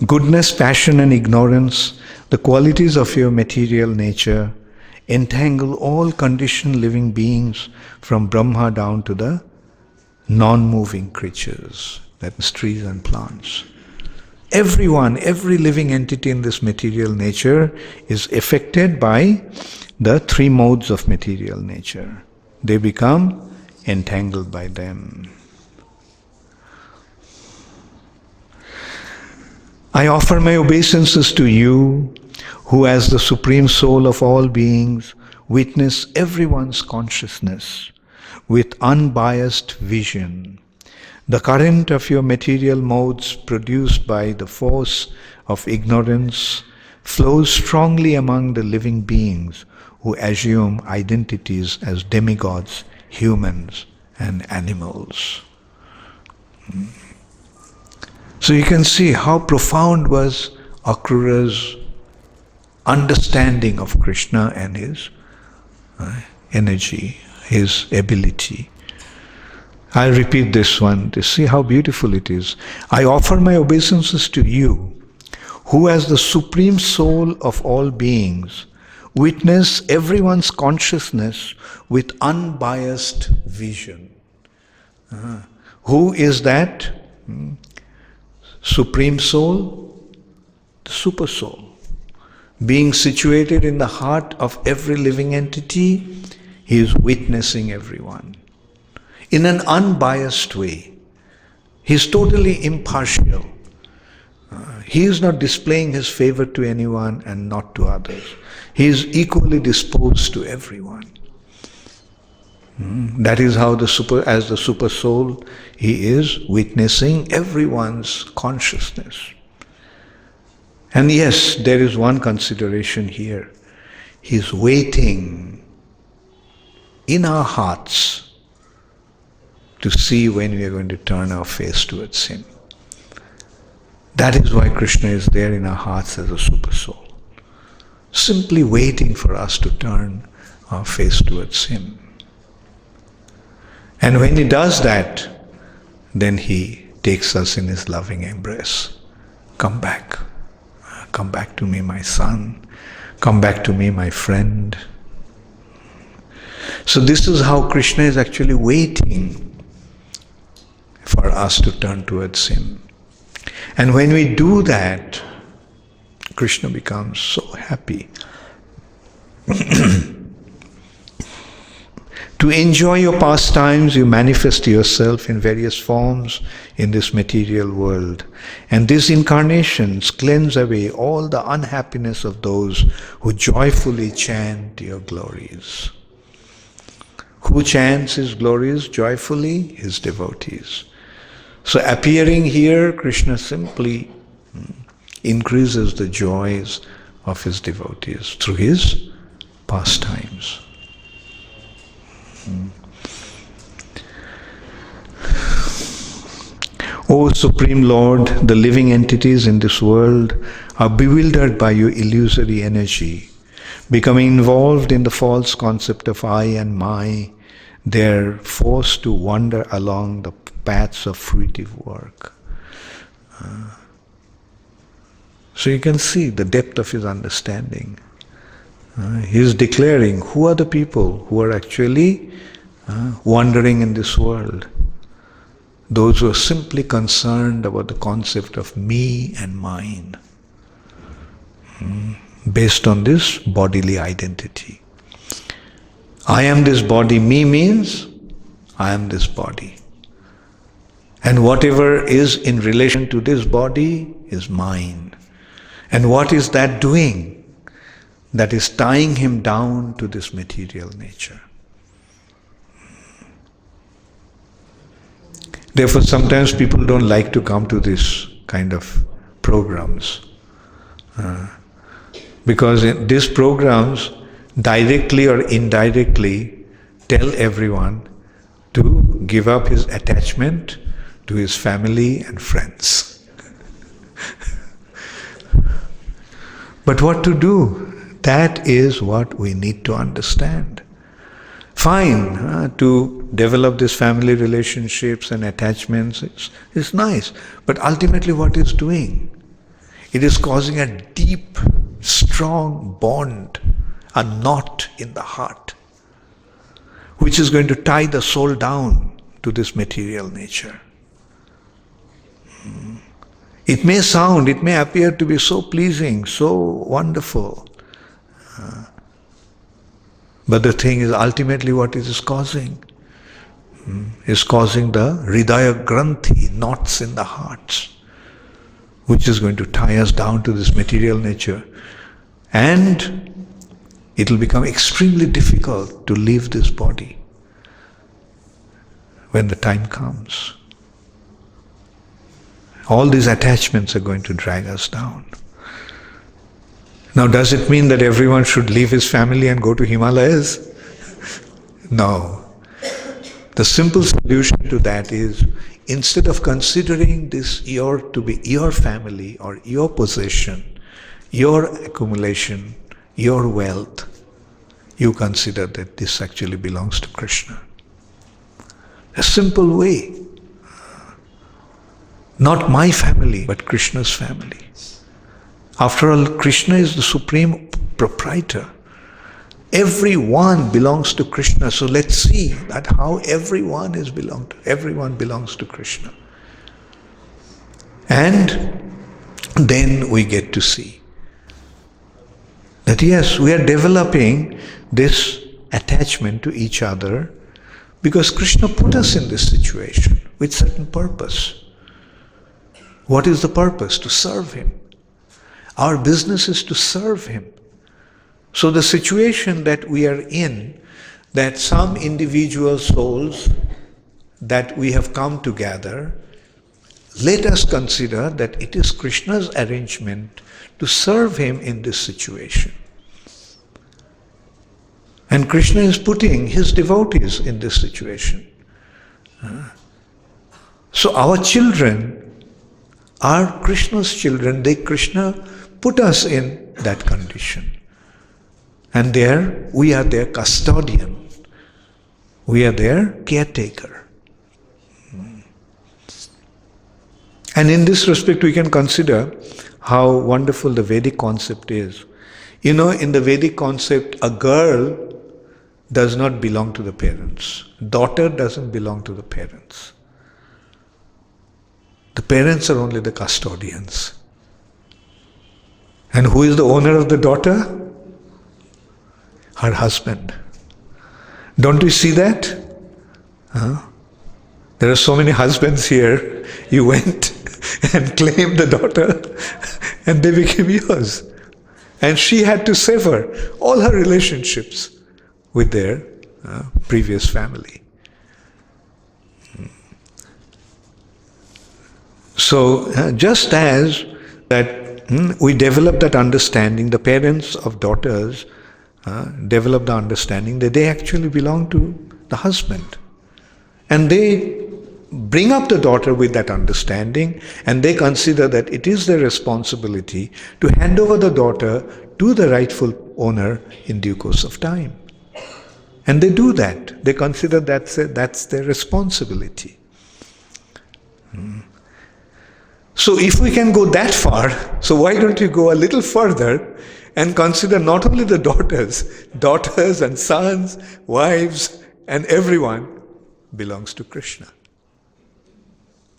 goodness, passion and ignorance, the qualities of your material nature, entangle all conditioned living beings from Brahma down to the non-moving creatures, that is trees and plants. Everyone, every living entity in this material nature is affected by the three modes of material nature. They become entangled by them. I offer my obeisances to you, who as the Supreme Soul of all beings, witness everyone's consciousness with unbiased vision. The current of your material modes produced by the force of ignorance flows strongly among the living beings who assume identities as demigods, humans, and animals. So you can see how profound was Akrura's understanding of Krishna and his energy, his ability. I'll repeat this one to see how beautiful it is. I offer my obeisances to you, who as the Supreme Soul of all beings, witness everyone's consciousness with unbiased vision. Who is that? Supreme Soul, the Super Soul. Being situated in the heart of every living entity, he is witnessing everyone in an unbiased way. He is totally impartial. He is not displaying his favor to anyone and not to others. He is equally disposed to everyone. That is how as the Super Soul, he is witnessing everyone's consciousness. And yes, there is one consideration here. He is waiting in our hearts to see when we are going to turn our face towards him. That is why Krishna is there in our hearts as a Super Soul, simply waiting for us to turn our face towards him. And when he does that, then he takes us in his loving embrace. Come back. Come back to me, my son. Come back to me, my friend. So this is how Krishna is actually waiting for us to turn towards him. And when we do that, Krishna becomes so happy. To enjoy your pastimes, you manifest yourself in various forms in this material world. And these incarnations cleanse away all the unhappiness of those who joyfully chant your glories. Who chants his glories joyfully? His devotees. So appearing here, Krishna simply increases the joys of his devotees through his pastimes. O Supreme Lord, the living entities in this world are bewildered by your illusory energy. Becoming involved in the false concept of I and my, they are forced to wander along the paths of fruitive work. So you can see the depth of his understanding. He is declaring who are the people who are actually wandering in this world. Those who are simply concerned about the concept of me and mine. based on this bodily identity. I am this body, me means I am this body. And whatever is in relation to this body is mine. And what is that doing? That is tying him down to this material nature. Therefore, sometimes people don't like to come to this kind of programs. Because these programs directly or indirectly tell everyone to give up his attachment to his family and friends. But what to do? That is what we need to understand. Fine, to develop these family relationships and attachments is nice, but ultimately what it's doing? It is causing a deep, strong bond, a knot in the heart, which is going to tie the soul down to this material nature. It may appear to be so pleasing, so wonderful, but the thing is, ultimately what it is causing is causing the Hridaya Granthi, knots in the hearts, which is going to tie us down to this material nature. And it will become extremely difficult to leave this body when the time comes. All these attachments are going to drag us down. Now, does it mean that everyone should leave his family and go to Himalayas? No. The simple solution to that is, instead of considering this to be your family or your possession, your accumulation, your wealth, you consider that this actually belongs to Krishna. A simple way. Not my family, but Krishna's family. After all, Krishna is the supreme proprietor. Everyone belongs to Krishna. So let's see that how everyone belongs to Krishna. And then we get to see that yes, we are developing this attachment to each other because Krishna put us in this situation with certain purpose. What is the purpose? To serve him. Our business is to serve him. So the situation that we are in, that some individual souls that we have come together, let us consider that it is Krishna's arrangement to serve him in this situation. And Krishna is putting his devotees in this situation. So our children are Krishna's children. Krishna put us in that condition. And there, we are their custodian. We are their caretaker. And in this respect, we can consider how wonderful the Vedic concept is. You know, in the Vedic concept, a girl does not belong to the parents. Daughter doesn't belong to the parents. The parents are only the custodians. And who is the owner of the daughter? Her husband. Don't you see that? There are so many husbands here. You went and claimed the daughter and they became yours. And she had to sever all her relationships with their previous family. So just as that we develop that understanding, the parents of daughters develop the understanding that they actually belong to the husband. And they bring up the daughter with that understanding, and they consider that it is their responsibility to hand over the daughter to the rightful owner in due course of time. And they do that. They consider that's their responsibility. So if we can go that far, so why don't you go a little further and consider not only the daughters and sons, wives, and everyone belongs to Krishna.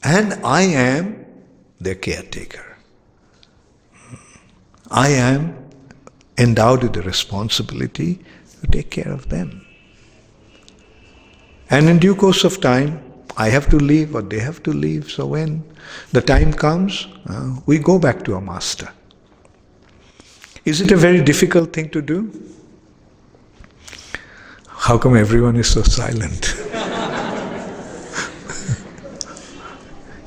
And I am their caretaker. I am endowed with the responsibility to take care of them. And in due course of time, I have to leave or they have to leave. So when the time comes, we go back to our master. Is it a very difficult thing to do? How come everyone is so silent?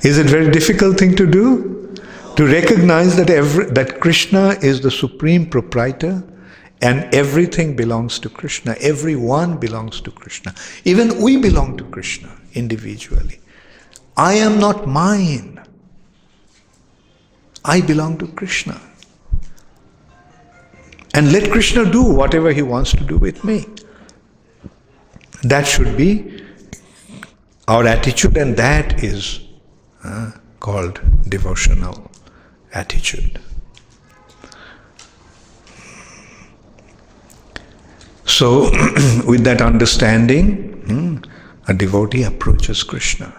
Is it a very difficult thing to do? To recognize that Krishna is the supreme proprietor and everything belongs to Krishna. Everyone belongs to Krishna. Even we belong to Krishna individually. I am not mine. I belong to Krishna. And let Krishna do whatever he wants to do with me. That should be our attitude, and that is called devotional attitude. So, with that understanding, a devotee approaches Krishna.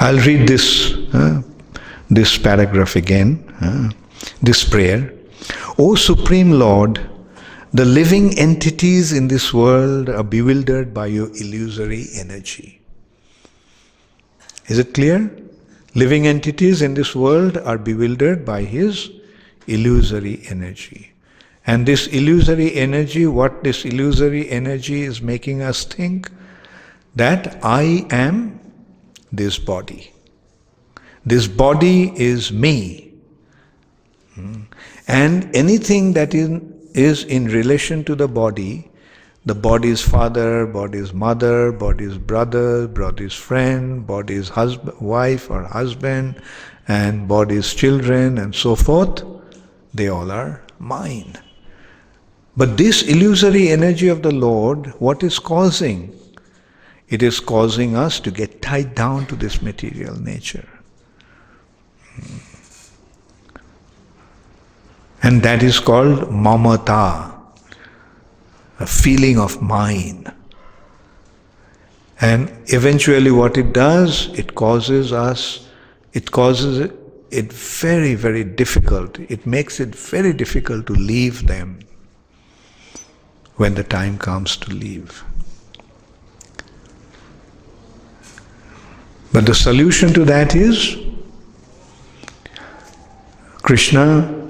I'll read this paragraph again, this prayer. O Supreme Lord, the living entities in this world are bewildered by your illusory energy. Is it clear? Living entities in this world are bewildered by his illusory energy. And this illusory energy, what this illusory energy is making us think? That I am this body. This body is me. And anything that is in relation to the body's father, body's mother, body's brother, body's friend, body's wife or husband, and body's children and so forth, they all are mine. But this illusory energy of the Lord, what is causing? It is causing us to get tied down to this material nature. And that is called mamata, a feeling of mine. And eventually what it does, it causes it very, very difficult. It makes it very difficult to leave them when the time comes to leave. But the solution to that is, Krishna,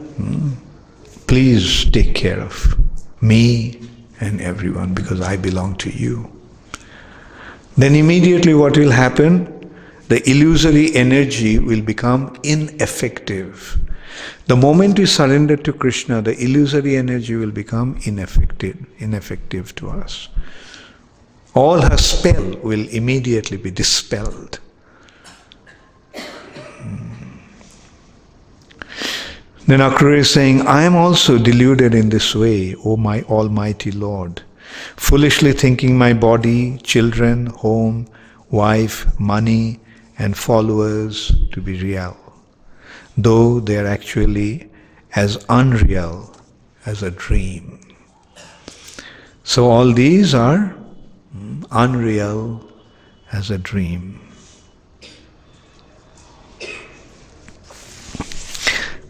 please take care of me and everyone because I belong to you. Then immediately what will happen? The illusory energy will become ineffective. The moment we surrender to Krishna, the illusory energy will become ineffective to us. All her spell will immediately be dispelled. Then Akrura is saying, I am also deluded in this way, O my Almighty Lord, foolishly thinking my body, children, home, wife, money, and followers to be real, though they are actually as unreal as a dream. So all these are unreal as a dream.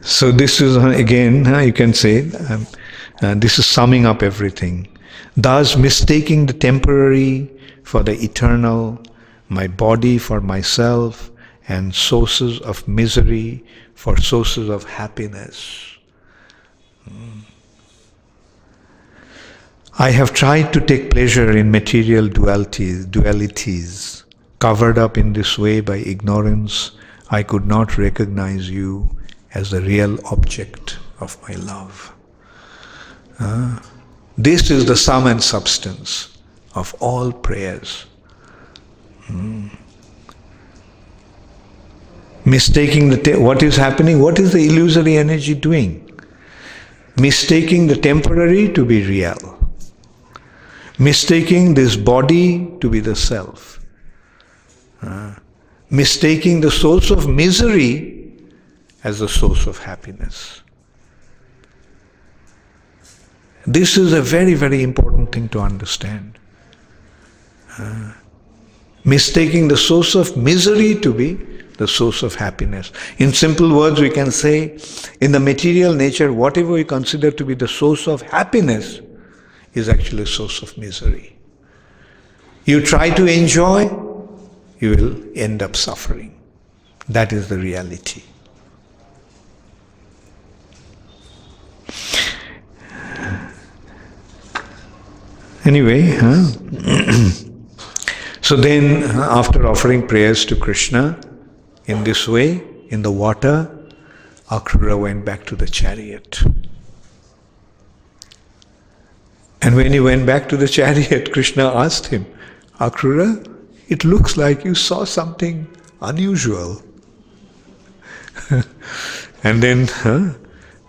So this is, again, you can say, this is summing up everything. Thus, mistaking the temporary for the eternal, my body for myself, and sources of misery for sources of happiness. I have tried to take pleasure in material dualities. Covered up in this way by ignorance, I could not recognize you as the real object of my love. This is the sum and substance of all prayers. Mistaking what is happening? What is the illusory energy doing? Mistaking the temporary to be real. Mistaking this body to be the self. Mistaking the source of misery as the source of happiness. This is a very, very important thing to understand. mistaking the source of misery to be the source of happiness. In simple words, we can say, in the material nature, whatever we consider to be the source of happiness is actually a source of misery. You try to enjoy, you will end up suffering. That is the reality. Anyway, so then after offering prayers to Krishna in this way, in the water, Akrura went back to the chariot. And when he went back to the chariot, Krishna asked him, Akrura, it looks like you saw something unusual. And then,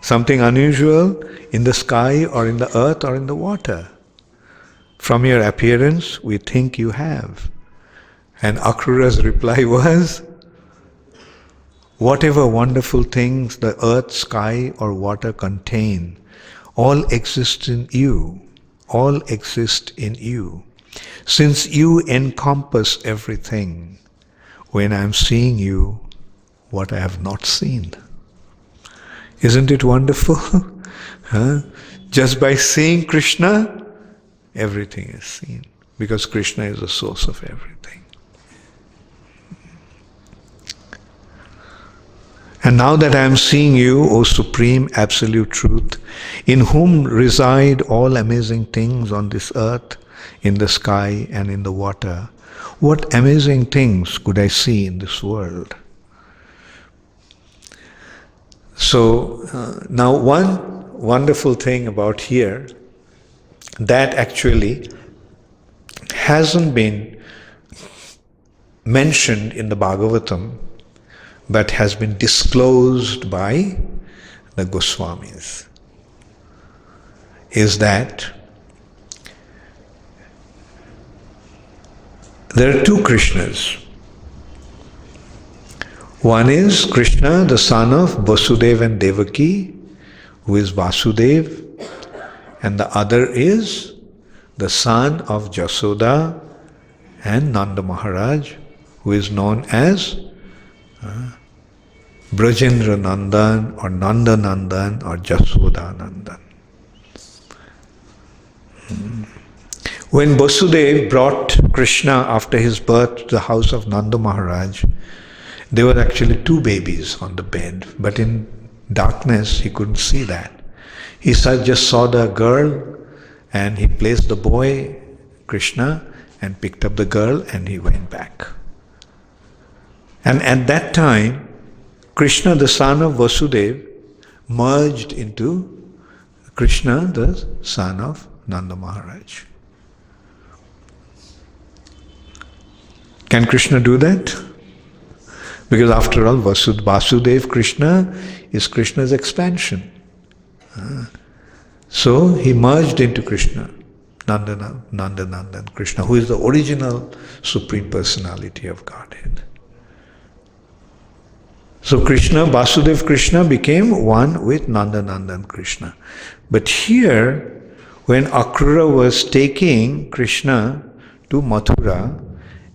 something unusual in the sky or in the earth or in the water. From your appearance, we think you have. And Akrura's reply was, whatever wonderful things the earth, sky or water contain, all exist in you. All exist in you. Since you encompass everything, when I am seeing you, what I have not seen. Isn't it wonderful? Just by seeing Krishna, everything is seen. Because Krishna is the source of everything. And now that I am seeing you, O Supreme Absolute Truth, in whom reside all amazing things on this earth, in the sky and in the water, what amazing things could I see in this world? So now one wonderful thing about here, that actually hasn't been mentioned in the Bhagavatam, but has been disclosed by the Goswamis, is that there are two Krishnas. One is Krishna, the son of Vasudeva and Devaki, who is Vasudev, and the other is the son of Jasoda and Nanda Maharaj, who is known as Brajendra Nandan or Nanda Nandan or Jasoda Nandan. When Vasudev brought Krishna after his birth to the house of Nanda Maharaj, there were actually two babies on the bed, but in darkness he couldn't see that. He just saw the girl and he placed the boy, Krishna, and picked up the girl and he went back. And at that time, Krishna, the son of Vasudeva, merged into Krishna, the son of Nanda Maharaj. Can Krishna do that? Because after all, Vasudeva Krishna is Krishna's expansion. So he merged into Krishna, Nanda Nandan Krishna, who is the original Supreme Personality of Godhead. So Krishna, Vasudeva Krishna became one with Nanda Nandan Krishna. But here, when Akrura was taking Krishna to Mathura,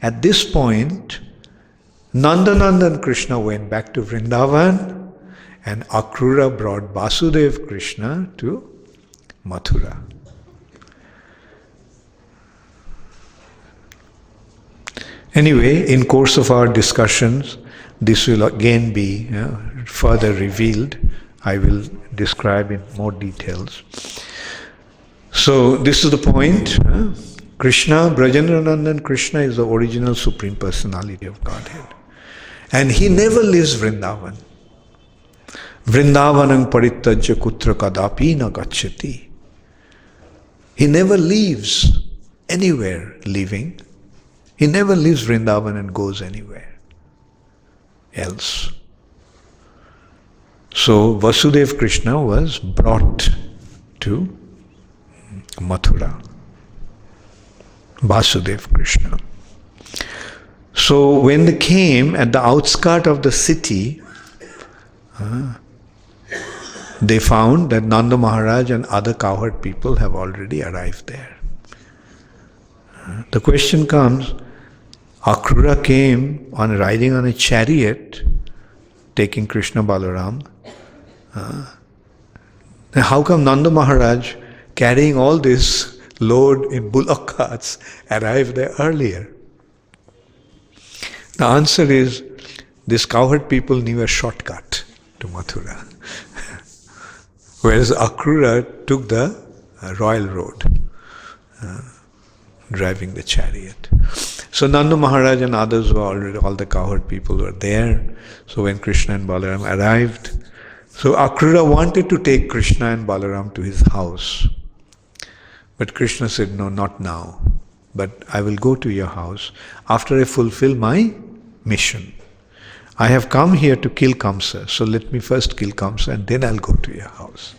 at this point, Nanda Nandan Krishna went back to Vrindavan and Akrura brought Vasudeva Krishna to Mathura. Anyway, in course of our discussions, this will again be further revealed. I will describe in more details. So this is the point. Krishna, Brajendra Nandan Krishna is the original Supreme Personality of Godhead. And he never leaves Vrindavan. Vrindavanam parittajya kutra kadapi na gacchati. He never leaves anywhere living. He never leaves Vrindavan and goes anywhere else. So Vasudeva Krishna was brought to Mathura. Vasudeva Krishna. So when they came at the outskirt of the city, they found that Nanda Maharaj and other cowherd people have already arrived there. The question comes, Akrura came on riding on a chariot, taking Krishna Balaram. How come Nanda Maharaj, carrying all this load in bullock carts, arrived there earlier? The answer is, these cowherd people knew a shortcut to Mathura. Whereas Akrura took the royal road, driving the chariot. So Nanda Maharaj and others were already, all the cowherd people were there. So when Krishna and Balaram arrived, so Akrura wanted to take Krishna and Balaram to his house. But Krishna said, no, not now. But I will go to your house after I fulfill my mission. I have come here to kill Kamsa, so let me first kill Kamsa and then I'll go to your house.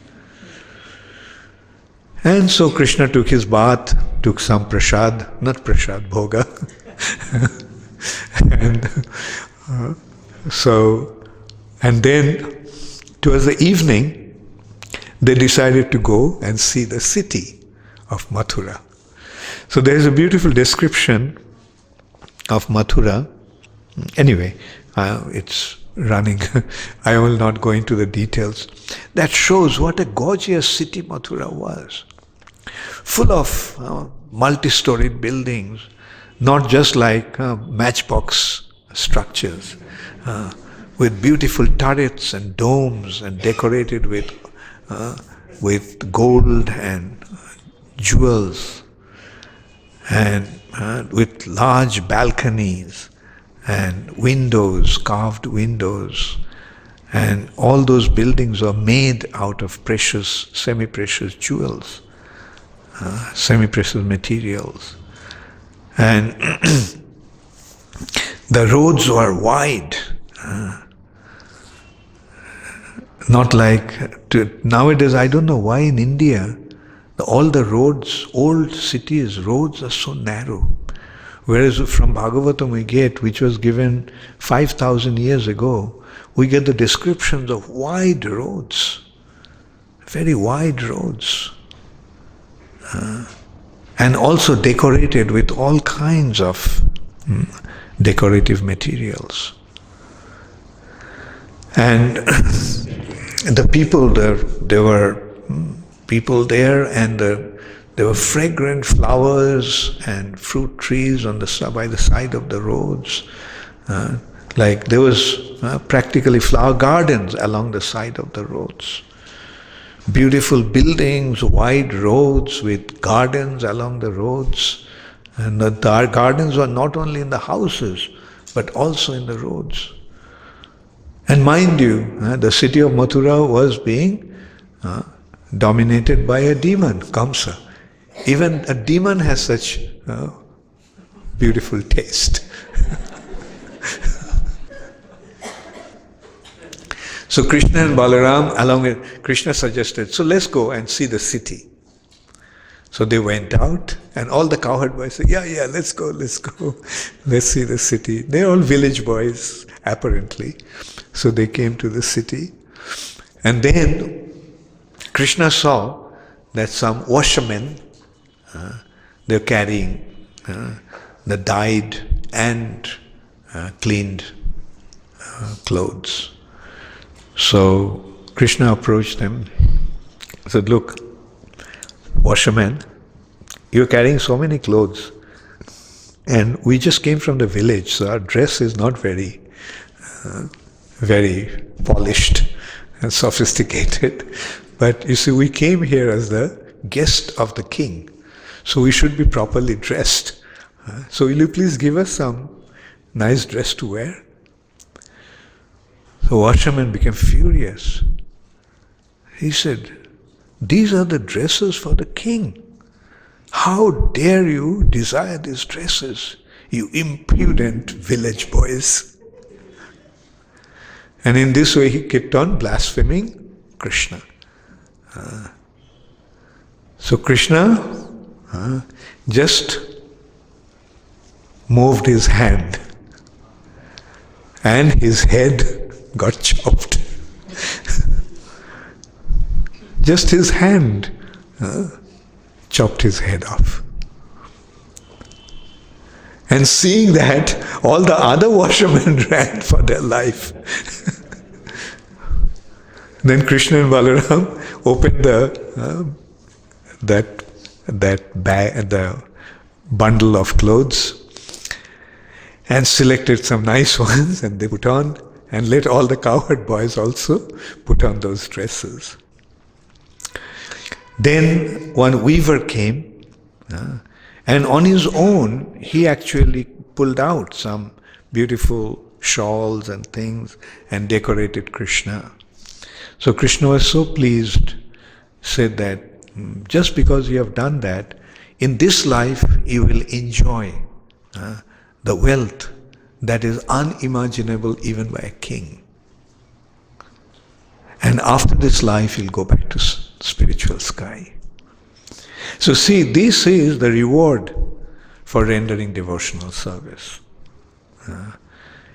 And so Krishna took his bath, took some prasad, not prasad, bhoga. And then towards the evening, they decided to go and see the city of Mathura. So there is a beautiful description of Mathura. Anyway, it's running. I will not go into the details. That shows what a gorgeous city Mathura was. Full of multi-storied buildings, not just like matchbox structures, with beautiful turrets and domes and decorated with gold and jewels, and with large balconies and windows, carved windows, and all those buildings are made out of precious, semi-precious jewels, semi-precious materials. And the roads were wide, not like nowadays. I don't know why in India all the roads, old cities, roads are so narrow. Whereas from Bhagavatam we get, which was given 5,000 years ago, we get the descriptions of wide roads, very wide roads, and also decorated with all kinds of decorative materials. And the people there were people there, and there were fragrant flowers and fruit trees by the side of the roads. Like there was practically flower gardens along the side of the roads. Beautiful buildings, wide roads with gardens along the roads. And the gardens were not only in the houses, but also in the roads. And mind you, the city of Mathura was being dominated by a demon, Kamsa. Even a demon has such beautiful taste. So Krishna and Balaram, along with Krishna suggested, so let's go and see the city. So they went out, and all the cowherd boys said, yeah, let's go. Let's see the city. They're all village boys, apparently. So they came to the city. And then Krishna saw that some washermen, they're carrying the dyed and cleaned clothes. So Krishna approached them, said, look, washerman, you're carrying so many clothes, and we just came from the village, so our dress is not very polished and sophisticated. But you see, we came here as the guest of the king, so we should be properly dressed. So will you please give us some nice dress to wear? The washerman became furious. He said, these are the dresses for the king. How dare you desire these dresses, you impudent village boys? And in this way he kept on blaspheming Krishna. So Krishna just moved his hand, and his head got chopped. Just his hand chopped his head off. And seeing that, all the other washermen ran for their life. Then Krishna and Balaram opened the bundle of clothes and selected some nice ones, and they put on, and let all the cowherd boys also put on those dresses. Then one weaver came, and on his own he actually pulled out some beautiful shawls and things and decorated Krishna. So Krishna was so pleased, said that just because you have done that, in this life you will enjoy the wealth that is unimaginable even by a king. And after this life you'll go back to spiritual sky. So see, this is the reward for rendering devotional service.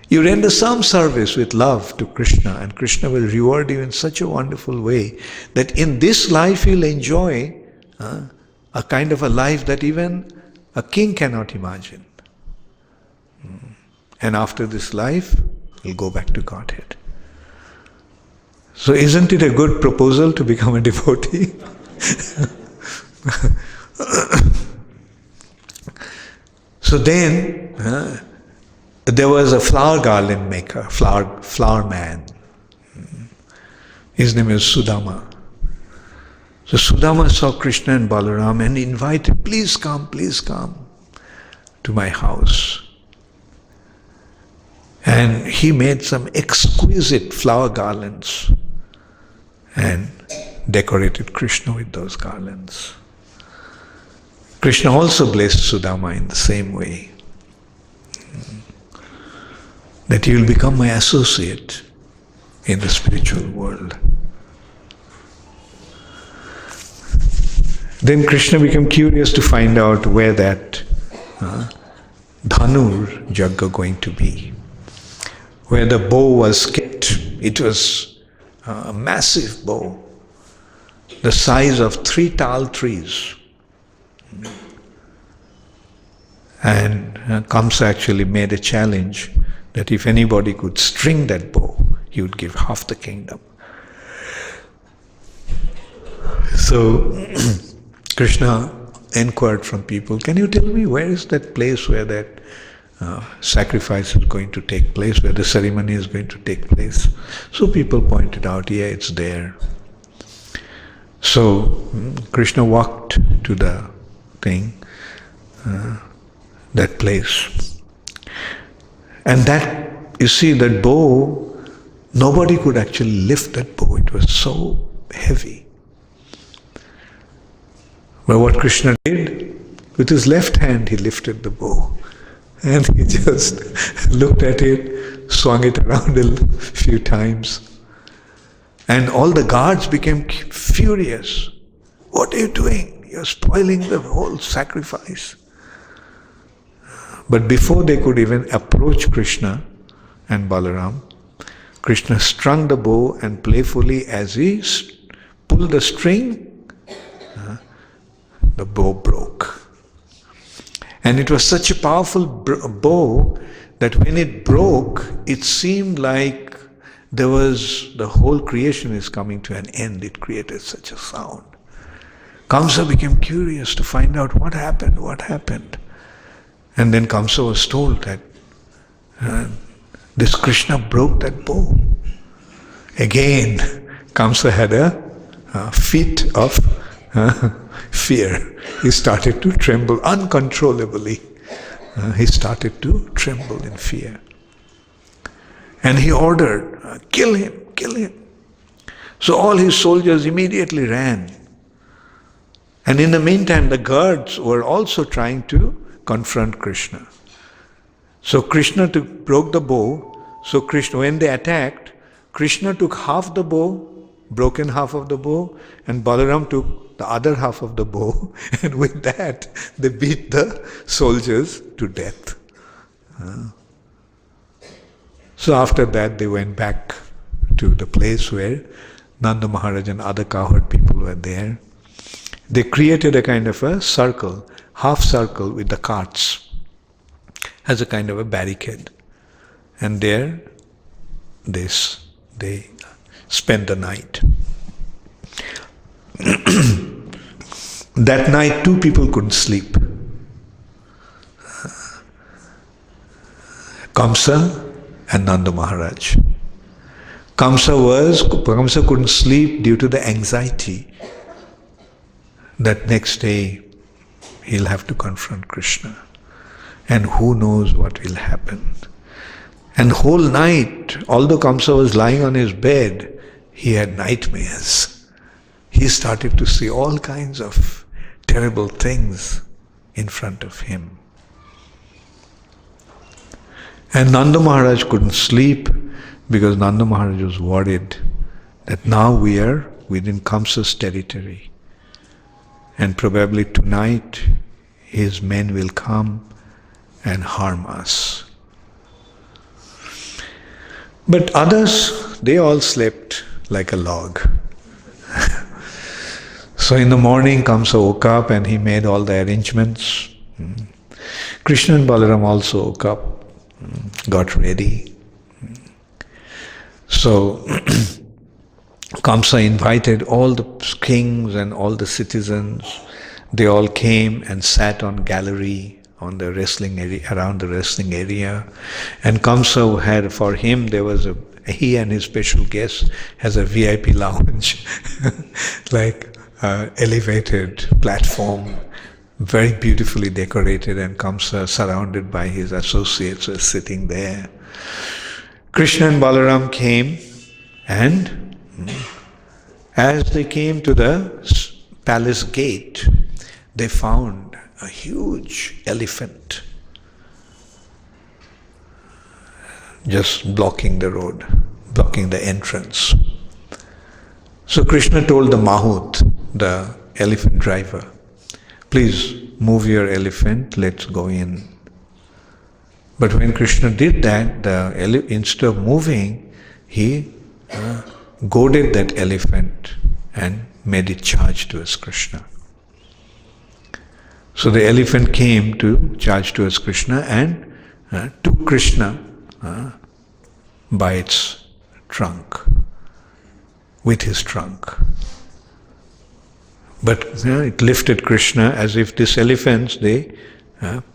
You render some service with love to Krishna, and Krishna will reward you in such a wonderful way that in this life you'll enjoy a kind of a life that even a king cannot imagine. And after this life, you'll go back to Godhead. So isn't it a good proposal to become a devotee? So then, there was a flower garland maker, flower man. His name is Sudama. So Sudama saw Krishna and Balaram and invited, please come to my house. And he made some exquisite flower garlands and decorated Krishna with those garlands. Krishna also blessed Sudama in the same way, that you will become my associate in the spiritual world. Then Krishna became curious to find out where that Dhanur Yagga going to be, where the bow was kept. It was a massive bow, the size of 3 tal trees. And Kamsa actually made a challenge that if anybody could string that bow, he would give half the kingdom. So Krishna inquired from people, can you tell me where is that place where that sacrifice is going to take place, where the ceremony is going to take place? So people pointed out, yeah, it's there. So Krishna walked to the thing, that place. And that, you see, that bow, nobody could actually lift that bow. It was so heavy. But what Krishna did, with his left hand he lifted the bow. And he just looked at it, swung it around a few times. And all the guards became furious. What are you doing? You're spoiling the whole sacrifice. But before they could even approach Krishna and Balaram, Krishna strung the bow, and playfully as he pulled the string, the bow broke. And it was such a powerful bow that when it broke, it seemed like the whole creation is coming to an end. It created such a sound. Kamsa became curious to find out what happened. And then Kamsa was told that this Krishna broke that bow. Again, Kamsa had a fit of fear. He started to tremble uncontrollably. He started to tremble in fear. And he ordered, kill him. So all his soldiers immediately ran. And in the meantime, the guards were also trying to confront Krishna. So Krishna broke the bow. So Krishna, when they attacked, Krishna took half the bow, broken half of the bow, and Balaram took the other half of the bow, and with that they beat the soldiers to death. So after that they went back to the place where Nanda Maharaj and other cowherd people were there. They created a kind of a circle, half circle with the carts. as a kind of a barricade. And there they spent the night. That night, two people couldn't sleep. Kamsa and Nanda Maharaj. Kamsa couldn't sleep due to the anxiety that next day he'll have to confront Krishna. And who knows what will happen. And whole night, although Kamsa was lying on his bed, he had nightmares. He started to see all kinds of terrible things in front of him. And Nanda Maharaj couldn't sleep because Nanda Maharaj was worried that now we are within Kamsa's territory. And probably tonight his men will come and harm us. But others, they all slept like a log. So in the morning, Kamsa woke up and he made all the arrangements. Krishna and Balaram also woke up, got ready. So Kamsa invited all the kings and all the citizens. They all came and sat on gallery on the wrestling area, around the wrestling area. And Kamsa had, for him, he and his special guest has a VIP lounge, like elevated platform, very beautifully decorated, and Kamsa, surrounded by his associates, was sitting there. Krishna and Balaram came, and as they came to the palace gate, they found a huge elephant just blocking the road, blocking the entrance. So Krishna told the Mahut, the elephant driver, please move your elephant, let's go in. But when Krishna did that, instead of moving, he goaded that elephant and made it charge towards Krishna. So the elephant came to charge towards Krishna and took Krishna by its trunk, with his trunk. But it lifted Krishna as if these elephants, they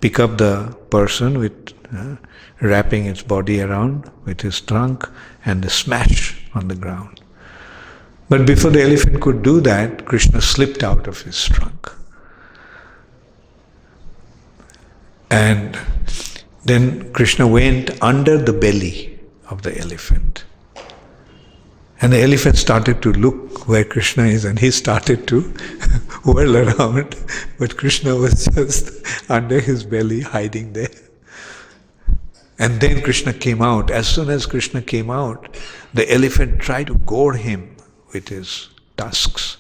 pick up the person with wrapping its body around with his trunk and they smash on the ground. But before the elephant could do that, Krishna slipped out of his trunk. And then Krishna went under the belly of the elephant. And the elephant started to look where Krishna is, and he started to whirl around, but Krishna was just under his belly, hiding there. And then Krishna came out. As soon as Krishna came out, the elephant tried to gore him with his tusks.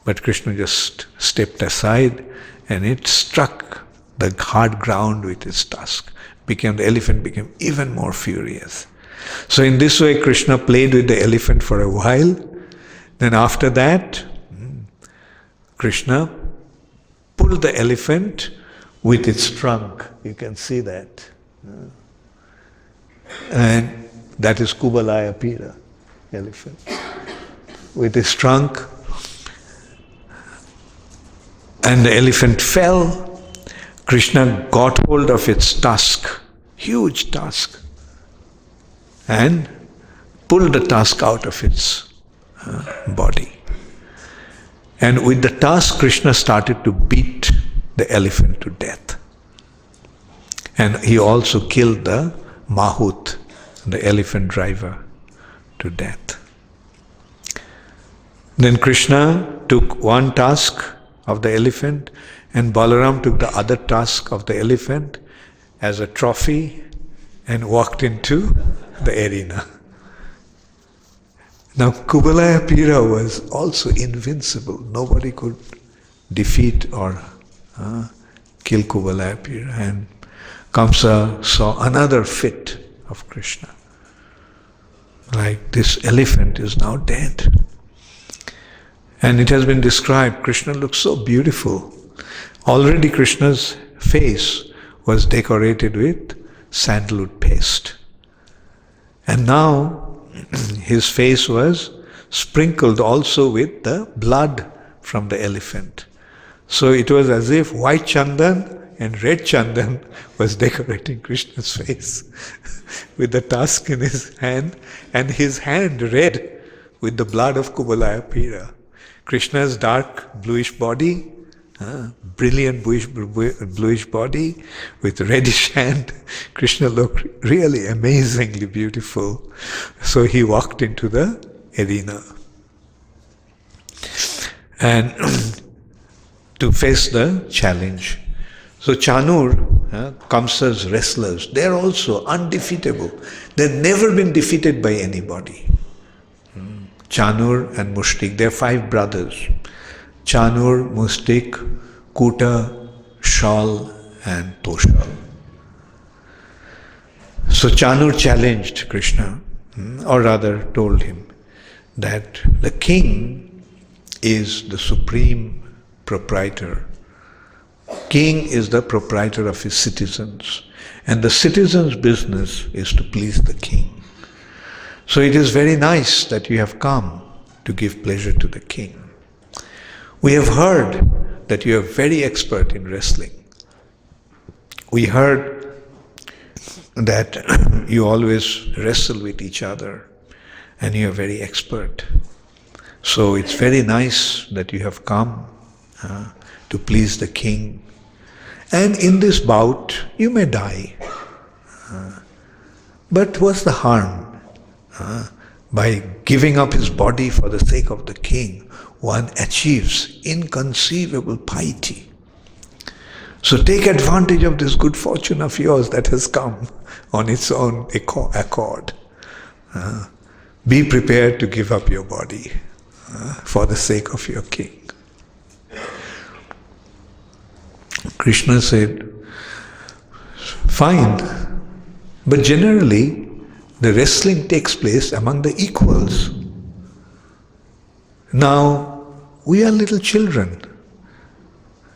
But Krishna just stepped aside, and it struck the hard ground with its tusk. The elephant became even more furious. So in this way, Krishna played with the elephant for a while. Then after that, Krishna pulled the elephant with its trunk. You can see that. And that is Kubalaya Pira, elephant. With his trunk. And the elephant fell. Krishna got hold of its tusk, huge tusk, and pulled the tusk out of its body. And with the tusk, Krishna started to beat the elephant to death. And he also killed the Mahut, the elephant driver, to death. Then Krishna took one tusk of the elephant, and Balaram took the other tusk of the elephant as a trophy and walked into the arena. Now Kubalaya Pira was also invincible. Nobody could defeat or kill Kubalaya Pira. And Kamsa saw another fit of Krishna. Like, this elephant is now dead. And it has been described, Krishna looks so beautiful. Already Krishna's face was decorated with sandalwood paste. And now his face was sprinkled also with the blood from the elephant. So it was as if white chandan and red chandan was decorating Krishna's face with the tusk in his hand, and his hand red with the blood of Kubalaya Pira. Krishna's dark bluish body, brilliant bluish body with reddish hand. Krishna looked really amazingly beautiful. So he walked into the arena and to face the challenge. So Chanur, Kamsa's wrestlers, they're also undefeatable. They've never been defeated by anybody. Chanur and Mushtik, they're 5 brothers. Chanur, Mustik, Kuta, Shal and Toshal. So Chanur challenged Krishna, or rather told him that the king is the supreme proprietor. King is the proprietor of his citizens, and the citizens' business is to please the king. So it is very nice that you have come to give pleasure to the king. We have heard that you are very expert in wrestling. We heard that you always wrestle with each other and you are very expert. So it's very nice that you have come to please the king. And in this bout, you may die. But what's the harm? By giving up his body for the sake of the king, one achieves inconceivable piety. So take advantage of this good fortune of yours that has come on its own accord. Be prepared to give up your body for the sake of your king. Krishna said, fine, but generally the wrestling takes place among the equals. Now, we are little children,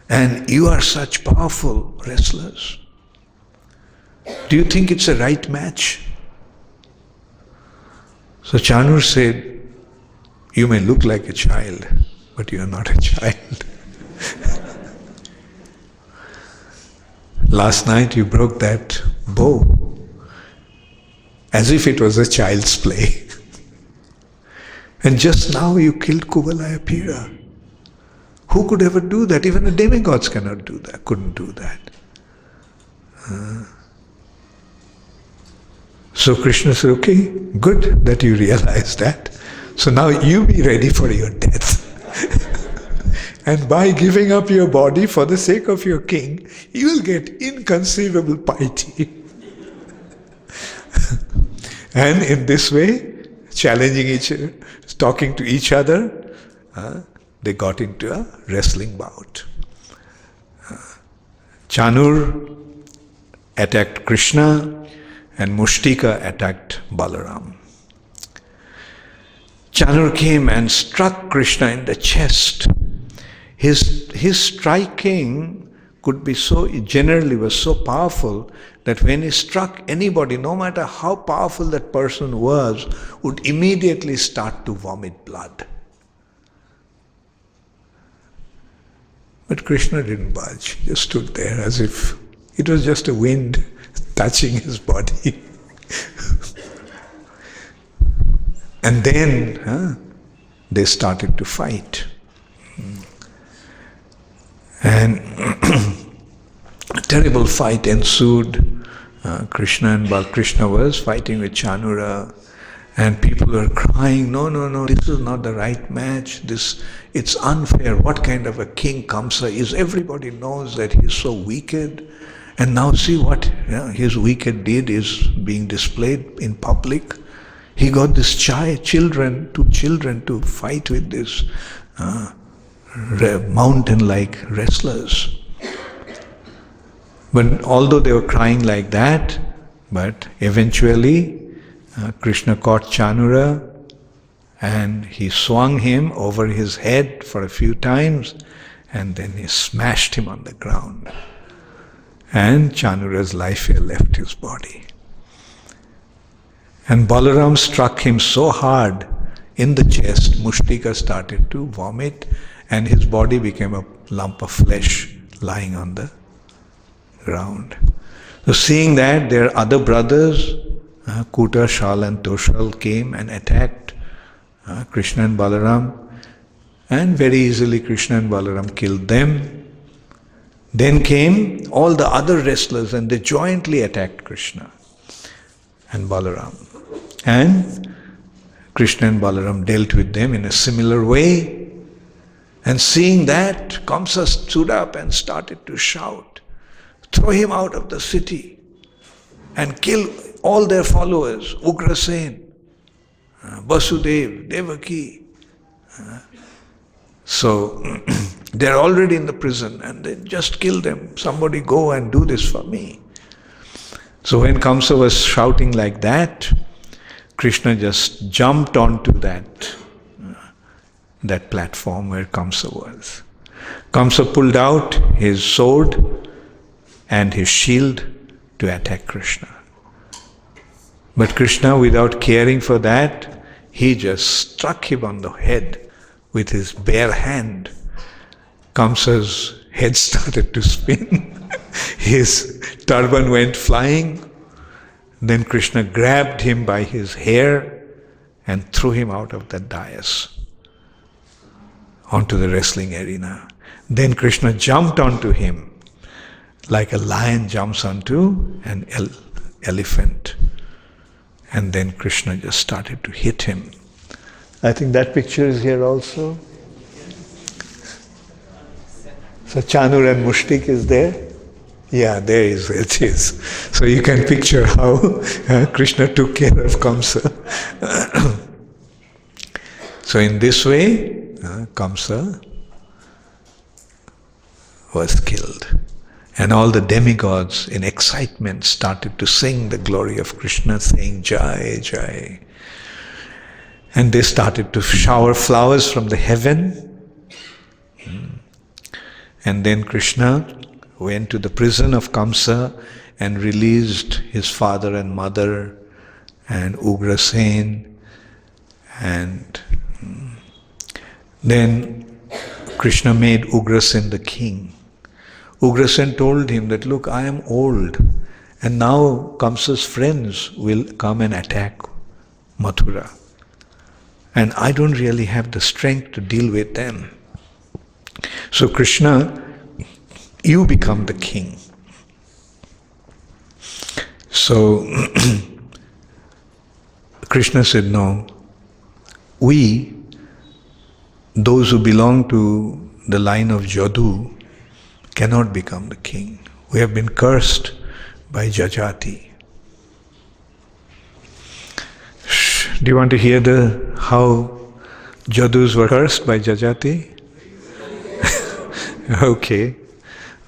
and you are such powerful wrestlers. Do you think it's a right match? So Chanur said, you may look like a child, but you are not a child. Last night you broke that bow as if it was a child's play. And just now you killed Kubalaya Pira. Who could ever do that? Even the demigods cannot do that, couldn't do that. So Krishna said, okay, good that you realize that. So now you be ready for your death. And by giving up your body for the sake of your king, you will get inconceivable piety. And in this way, challenging each other, talking to each other, they got into a wrestling bout. Chanur attacked Krishna and Mushtika attacked Balaram. Chanur came and struck Krishna in the chest. His striking could be generally was so powerful that when he struck anybody, no matter how powerful that person was, would immediately start to vomit blood. But Krishna didn't budge, he just stood there as if it was just a wind touching his body. And then they started to fight. And a terrible fight ensued. Krishna and Balkrishna was fighting with Chanura, and people were crying, no, this is not the right match, it's unfair. What kind of a king Kamsa is? Everybody knows that he's so wicked, and now see what his wicked deed is being displayed in public. He got these two children to fight with this mountain-like wrestlers. But although they were crying like that, but eventually Krishna caught Chanura and he swung him over his head for a few times and then he smashed him on the ground. and Chanura's life had left his body. And Balaram struck him so hard in the chest, Mushtika started to vomit, and his body became a lump of flesh lying on the ground. So seeing that, their other brothers, Kuta, Shal and Toshal, came and attacked Krishna and Balaram, and very easily Krishna and Balaram killed them. Then came all the other wrestlers and they jointly attacked Krishna and Balaram. And Krishna and Balaram dealt with them in a similar way. And seeing that, Kamsa stood up and started to shout, "Throw him out of the city and kill all their followers, Ugrasen, Vasudev, Devaki." So they're already in the prison and they just kill them. Somebody go and do this for me. So when Kamsa was shouting like that, Krishna just jumped onto that platform where Kamsa was. Kamsa pulled out his sword and his shield to attack Krishna. But Krishna, without caring for that, he just struck him on the head with his bare hand. Kamsa's head started to spin. His turban went flying. Then Krishna grabbed him by his hair and threw him out of the dais onto the wrestling arena. Then Krishna jumped onto him like a lion jumps onto an elephant. And then Krishna just started to hit him. I think that picture is here also. So Chanur and Mushtik is there. Yeah, there it is. So you can picture how Krishna took care of Kamsa. So in this way, Kamsa was killed. And all the demigods in excitement started to sing the glory of Krishna, saying Jai, Jai. And they started to shower flowers from the heaven. And then Krishna went to the prison of Kamsa and released his father and mother and Ugrasen. And then Krishna made Ugrasen the king. Ugrasen told him that, look, I am old and now Kamsa's friends will come and attack Mathura. And I don't really have the strength to deal with them. So Krishna, you become the king. So Krishna said, no, we, those who belong to the line of Jadu, cannot become the king. We have been cursed by Jajati. Do you want to hear how Jadus were cursed by Jajati? Okay,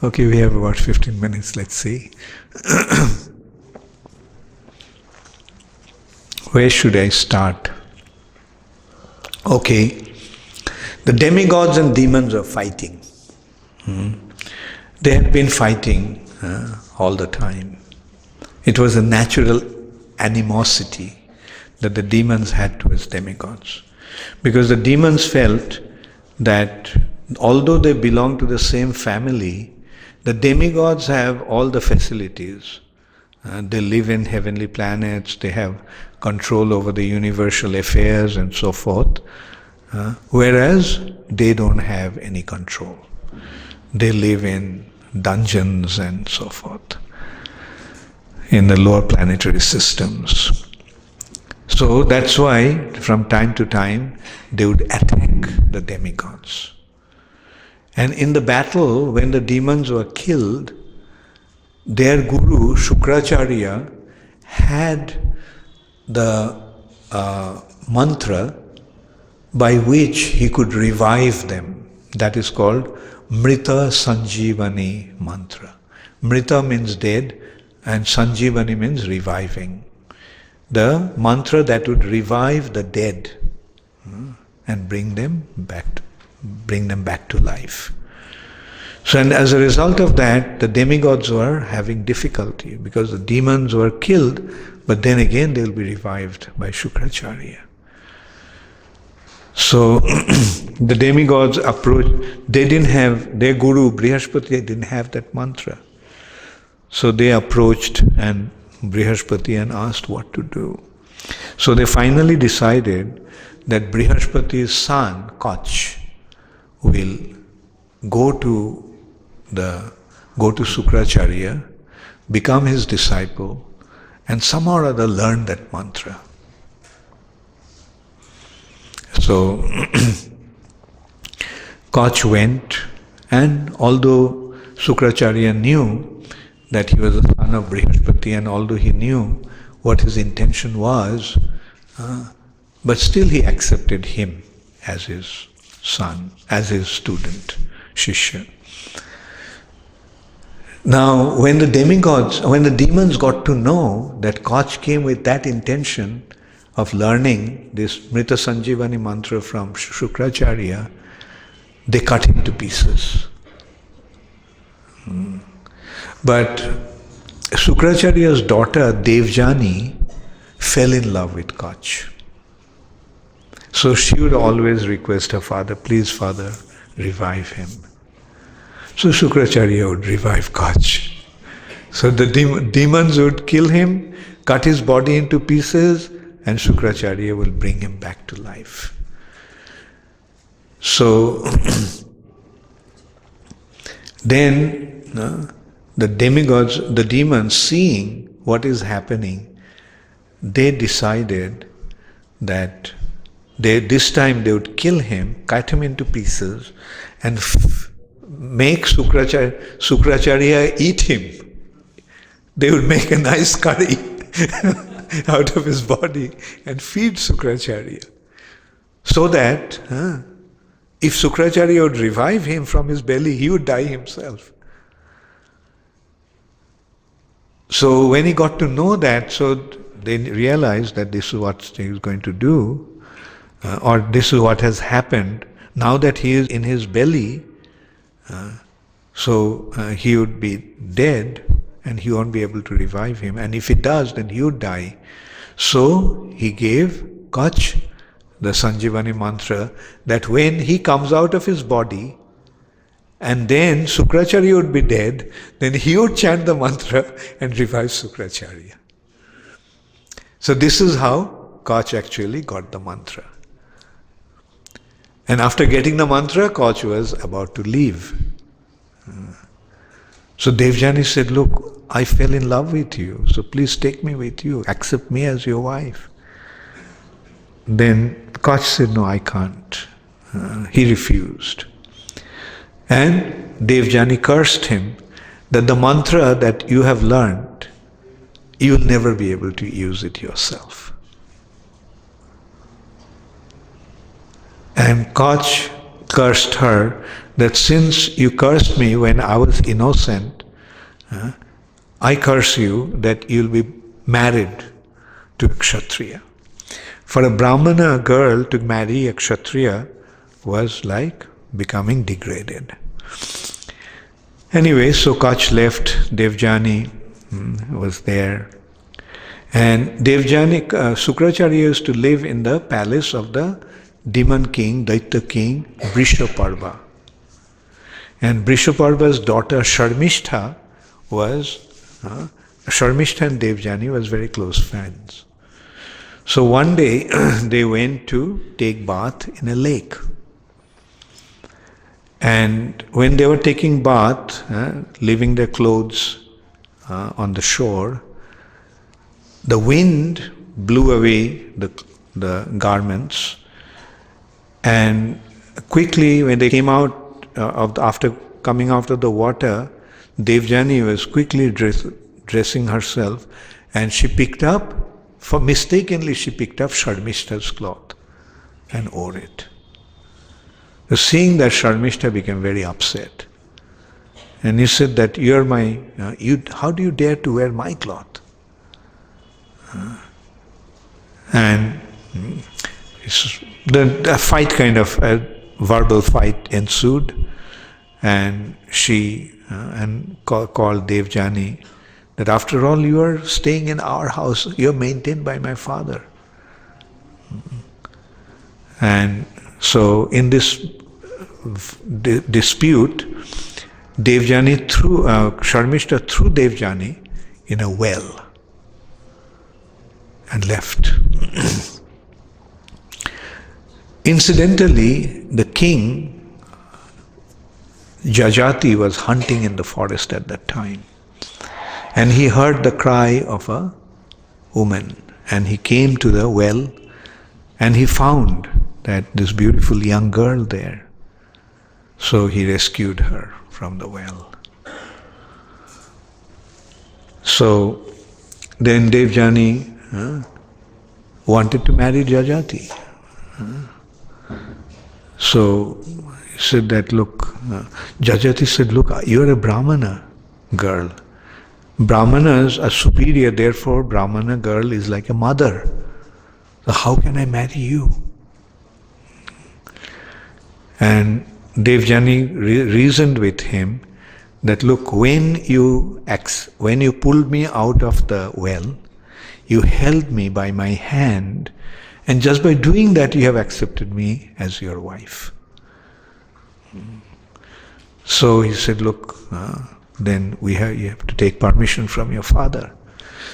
we have about 15 minutes, let's see. Where should I start? Okay, the demigods and demons are fighting. They had been fighting all the time. It was a natural animosity that the demons had towards demigods. Because the demons felt that although they belong to the same family, the demigods have all the facilities. They live in heavenly planets, they have control over the universal affairs and so forth, whereas they don't have any control. They live in dungeons and so forth, in the lower planetary systems. So that's why from time to time they would attack the demigods. And in the battle, when the demons were killed, their guru, Shukracharya, had the mantra by which he could revive them. That is called Mrita Sanjivani mantra. Mrita means dead and Sanjivani means reviving. The mantra that would revive the dead and bring them back to life. So, and as a result of that, the demigods were having difficulty because the demons were killed, but then again they will be revived by Shukracharya. So the demigods approached, they didn't have, their guru Brihaspati didn't have that mantra. So they approached and Brihaspati and asked what to do. So they finally decided that Brihaspati's son, Kach, will go to Shukracharya, become his disciple, and somehow or other learn that mantra. So Kach went, and although Shukracharya knew that he was the son of Brihaspati, and although he knew what his intention was, but still he accepted him as his son, as his student, Shishya. Now, when the demons got to know that Kach came with that intention of learning this Mrita Sanjivani mantra from Shukracharya, they cut him to pieces. But Shukracharya's daughter Devjani fell in love with Kach. So she would always request her father, please father, revive him. So Shukracharya would revive Kach. So the demons would kill him, cut his body into pieces, and Shukracharya will bring him back to life. So then the demigods, the demons, seeing what is happening, they decided that this time they would kill him, cut him into pieces, and make Shukracharya eat him. They would make a nice curry out of his body and feed Shukracharya. So that if Shukracharya would revive him from his belly, he would die himself. So when he got to know that, so they realized that this is what he is going to do, or this is what has happened. Now that he is in his belly, so he would be dead and he won't be able to revive him. And if he does, then he would die. So he gave Kach the Sanjivani mantra that when he comes out of his body and then Shukracharya would be dead, then he would chant the mantra and revive Shukracharya. So this is how Kach actually got the mantra. And after getting the mantra, Kach was about to leave. So Devjani said, look, I fell in love with you, so please take me with you, accept me as your wife. Then Kach said, no, I can't. He refused. And Devjani cursed him that the mantra that you have learned, you will never be able to use it yourself. And Kach cursed her that since you cursed me when I was innocent, I curse you that you'll be married to a Kshatriya. For a Brahmana girl to marry a Kshatriya was like becoming degraded. Anyway, so Kach left, Devjani was there. And Devjani, Shukracharya used to live in the palace of the demon king, Daitya king, Vrishaparva. And Vrishaparva's daughter Sharmishtha was, Sharmishtha and Devjani was very close friends. So one day they went to take bath in a lake. And when they were taking bath, leaving their clothes on the shore, the wind blew away the garments, and quickly when they came out after coming out of the water, Devjani was quickly dressing herself, and she mistakenly picked up Sharmishta's cloth and wore it. So seeing that, Sharmishta became very upset. And he said that how do you dare to wear my cloth? And the fight, kind of a verbal fight ensued. And she called Devjani that after all you are staying in our house, you are maintained by my father. And so in this dispute, Devjani Sharmishta threw Devjani in a well and left. Incidentally, the king Jajati was hunting in the forest at that time, and he heard the cry of a woman, and he came to the well and he found that this beautiful young girl there. So he rescued her from the well. So then Devjani wanted to marry Jajati. So he said that, look, Jajati said, look, you're a Brahmana girl. Brahmanas are superior, therefore Brahmana girl is like a mother. So how can I marry you? And Devjani reasoned with him that, look, when you pulled me out of the well, you held me by my hand, and just by doing that you have accepted me as your wife. So he said, look, then you have to take permission from your father.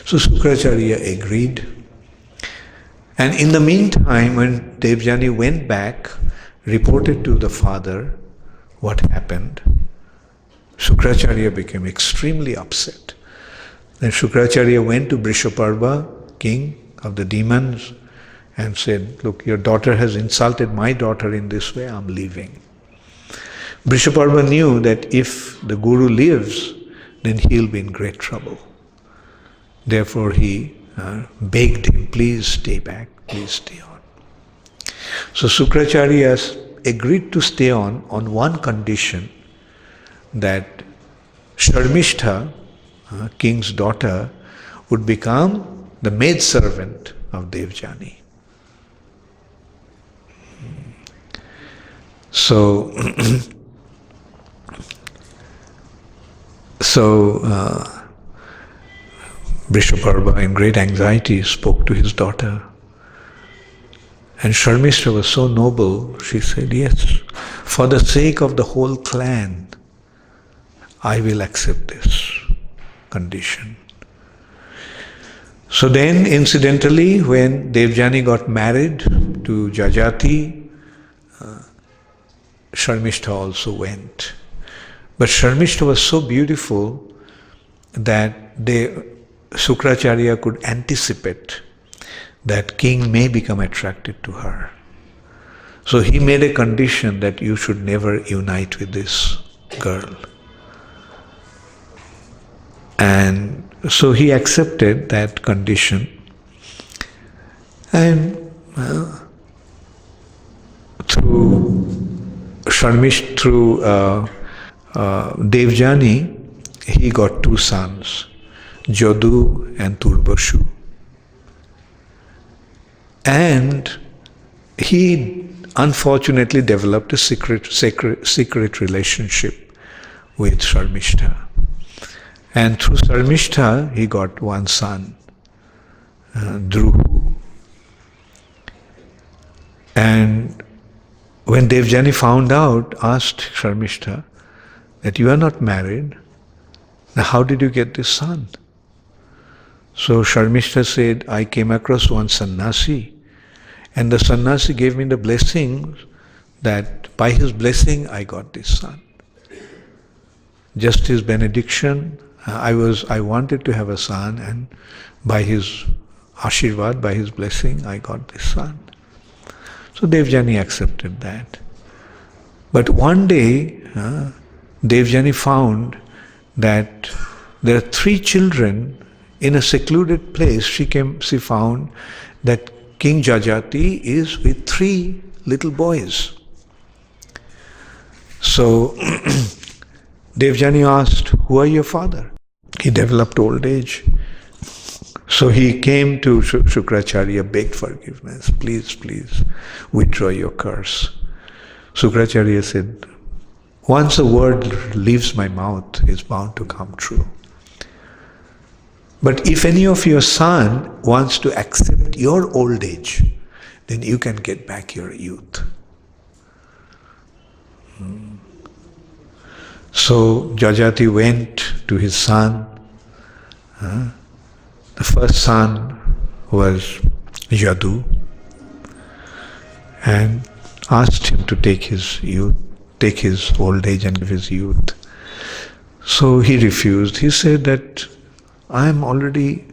So Sukracharya agreed. And in the meantime, when Devjani went back, reported to the father what happened, Sukracharya became extremely upset. Then Sukracharya went to Brishaparva, king of the demons, and said, look, your daughter has insulted my daughter in this way, I'm leaving. Brishaparva knew that if the guru lives, then he'll be in great trouble. Therefore he begged him, please stay back, please stay on. So Sukracharya agreed to stay on one condition, that Sharmishtha, king's daughter, would become the maidservant of Devjani. So Brishaparva, in great anxiety, spoke to his daughter. And Sharmishta was so noble, she said, yes, for the sake of the whole clan, I will accept this condition. So then, incidentally, when Devjani got married to Jajati, Sharmishta also went. But Sharmishta was so beautiful that Sukracharya could anticipate that king may become attracted to her. So he made a condition that you should never unite with this girl. And so he accepted that condition. And through Devjani, he got two sons, Jodu and Turbashu. And he unfortunately developed a secret relationship with Sharmishta. And through Sharmishta, he got one son, Dhruvu. And when Devjani found out, asked Sharmishta that you are not married, now how did you get this son? So Sharmishta said, I came across one sannyasi, and the sannyasi gave me the blessing that by his blessing I got this son. Just his benediction, I wanted to have a son, and by his ashirvad, by his blessing, I got this son. So Devjani accepted that. But one day, Devjani found that there are 3 children in a secluded place. She found that King Jajati is with 3 little boys. So Devjani asked, who are your father? He developed old age. So he came to Shukracharya, begged forgiveness. Please, please, withdraw your curse. Shukracharya said, Once a word leaves my mouth, it's bound to come true. But if any of your son wants to accept your old age, then you can get back your youth. So Jajati went to his son. The first son was Yadu, and asked him to take his youth, take his old age and give his youth. So he refused. He said that I am already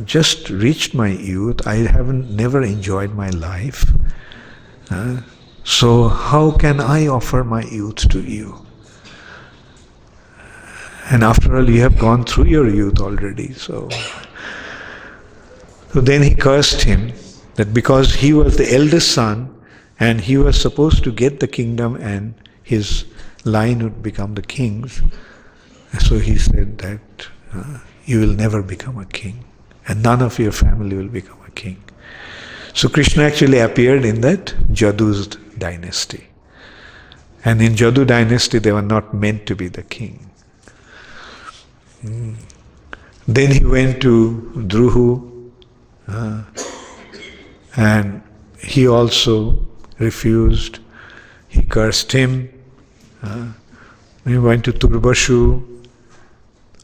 just reached my youth. I haven't never enjoyed my life. So how can I offer my youth to you? And after all, you have gone through your youth already. So then he cursed him that because he was the eldest son and he was supposed to get the kingdom and his line would become the king's. So he said that you will never become a king and none of your family will become a king. So Krishna actually appeared in that Jadu's dynasty. And in Jadu dynasty they were not meant to be the king. Then he went to Druhu and he also refused. He cursed him. He went to Turbashu,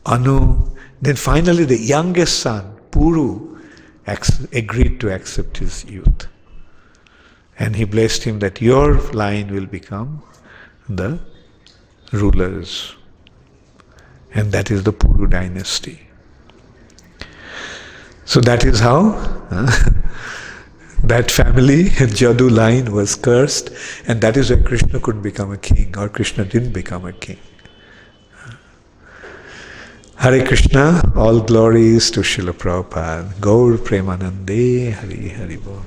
Anu. Then finally the youngest son, Puru, agreed to accept his youth. And he blessed him that your line will become the rulers. And that is the Puru dynasty. So that is how that family, Jadu line, was cursed, and that is why Krishna couldn't become a king, or Krishna didn't become a king. Hare Krishna, all glories to Srila Prabhupada. Gaur Premanande, Hari Hari Bol.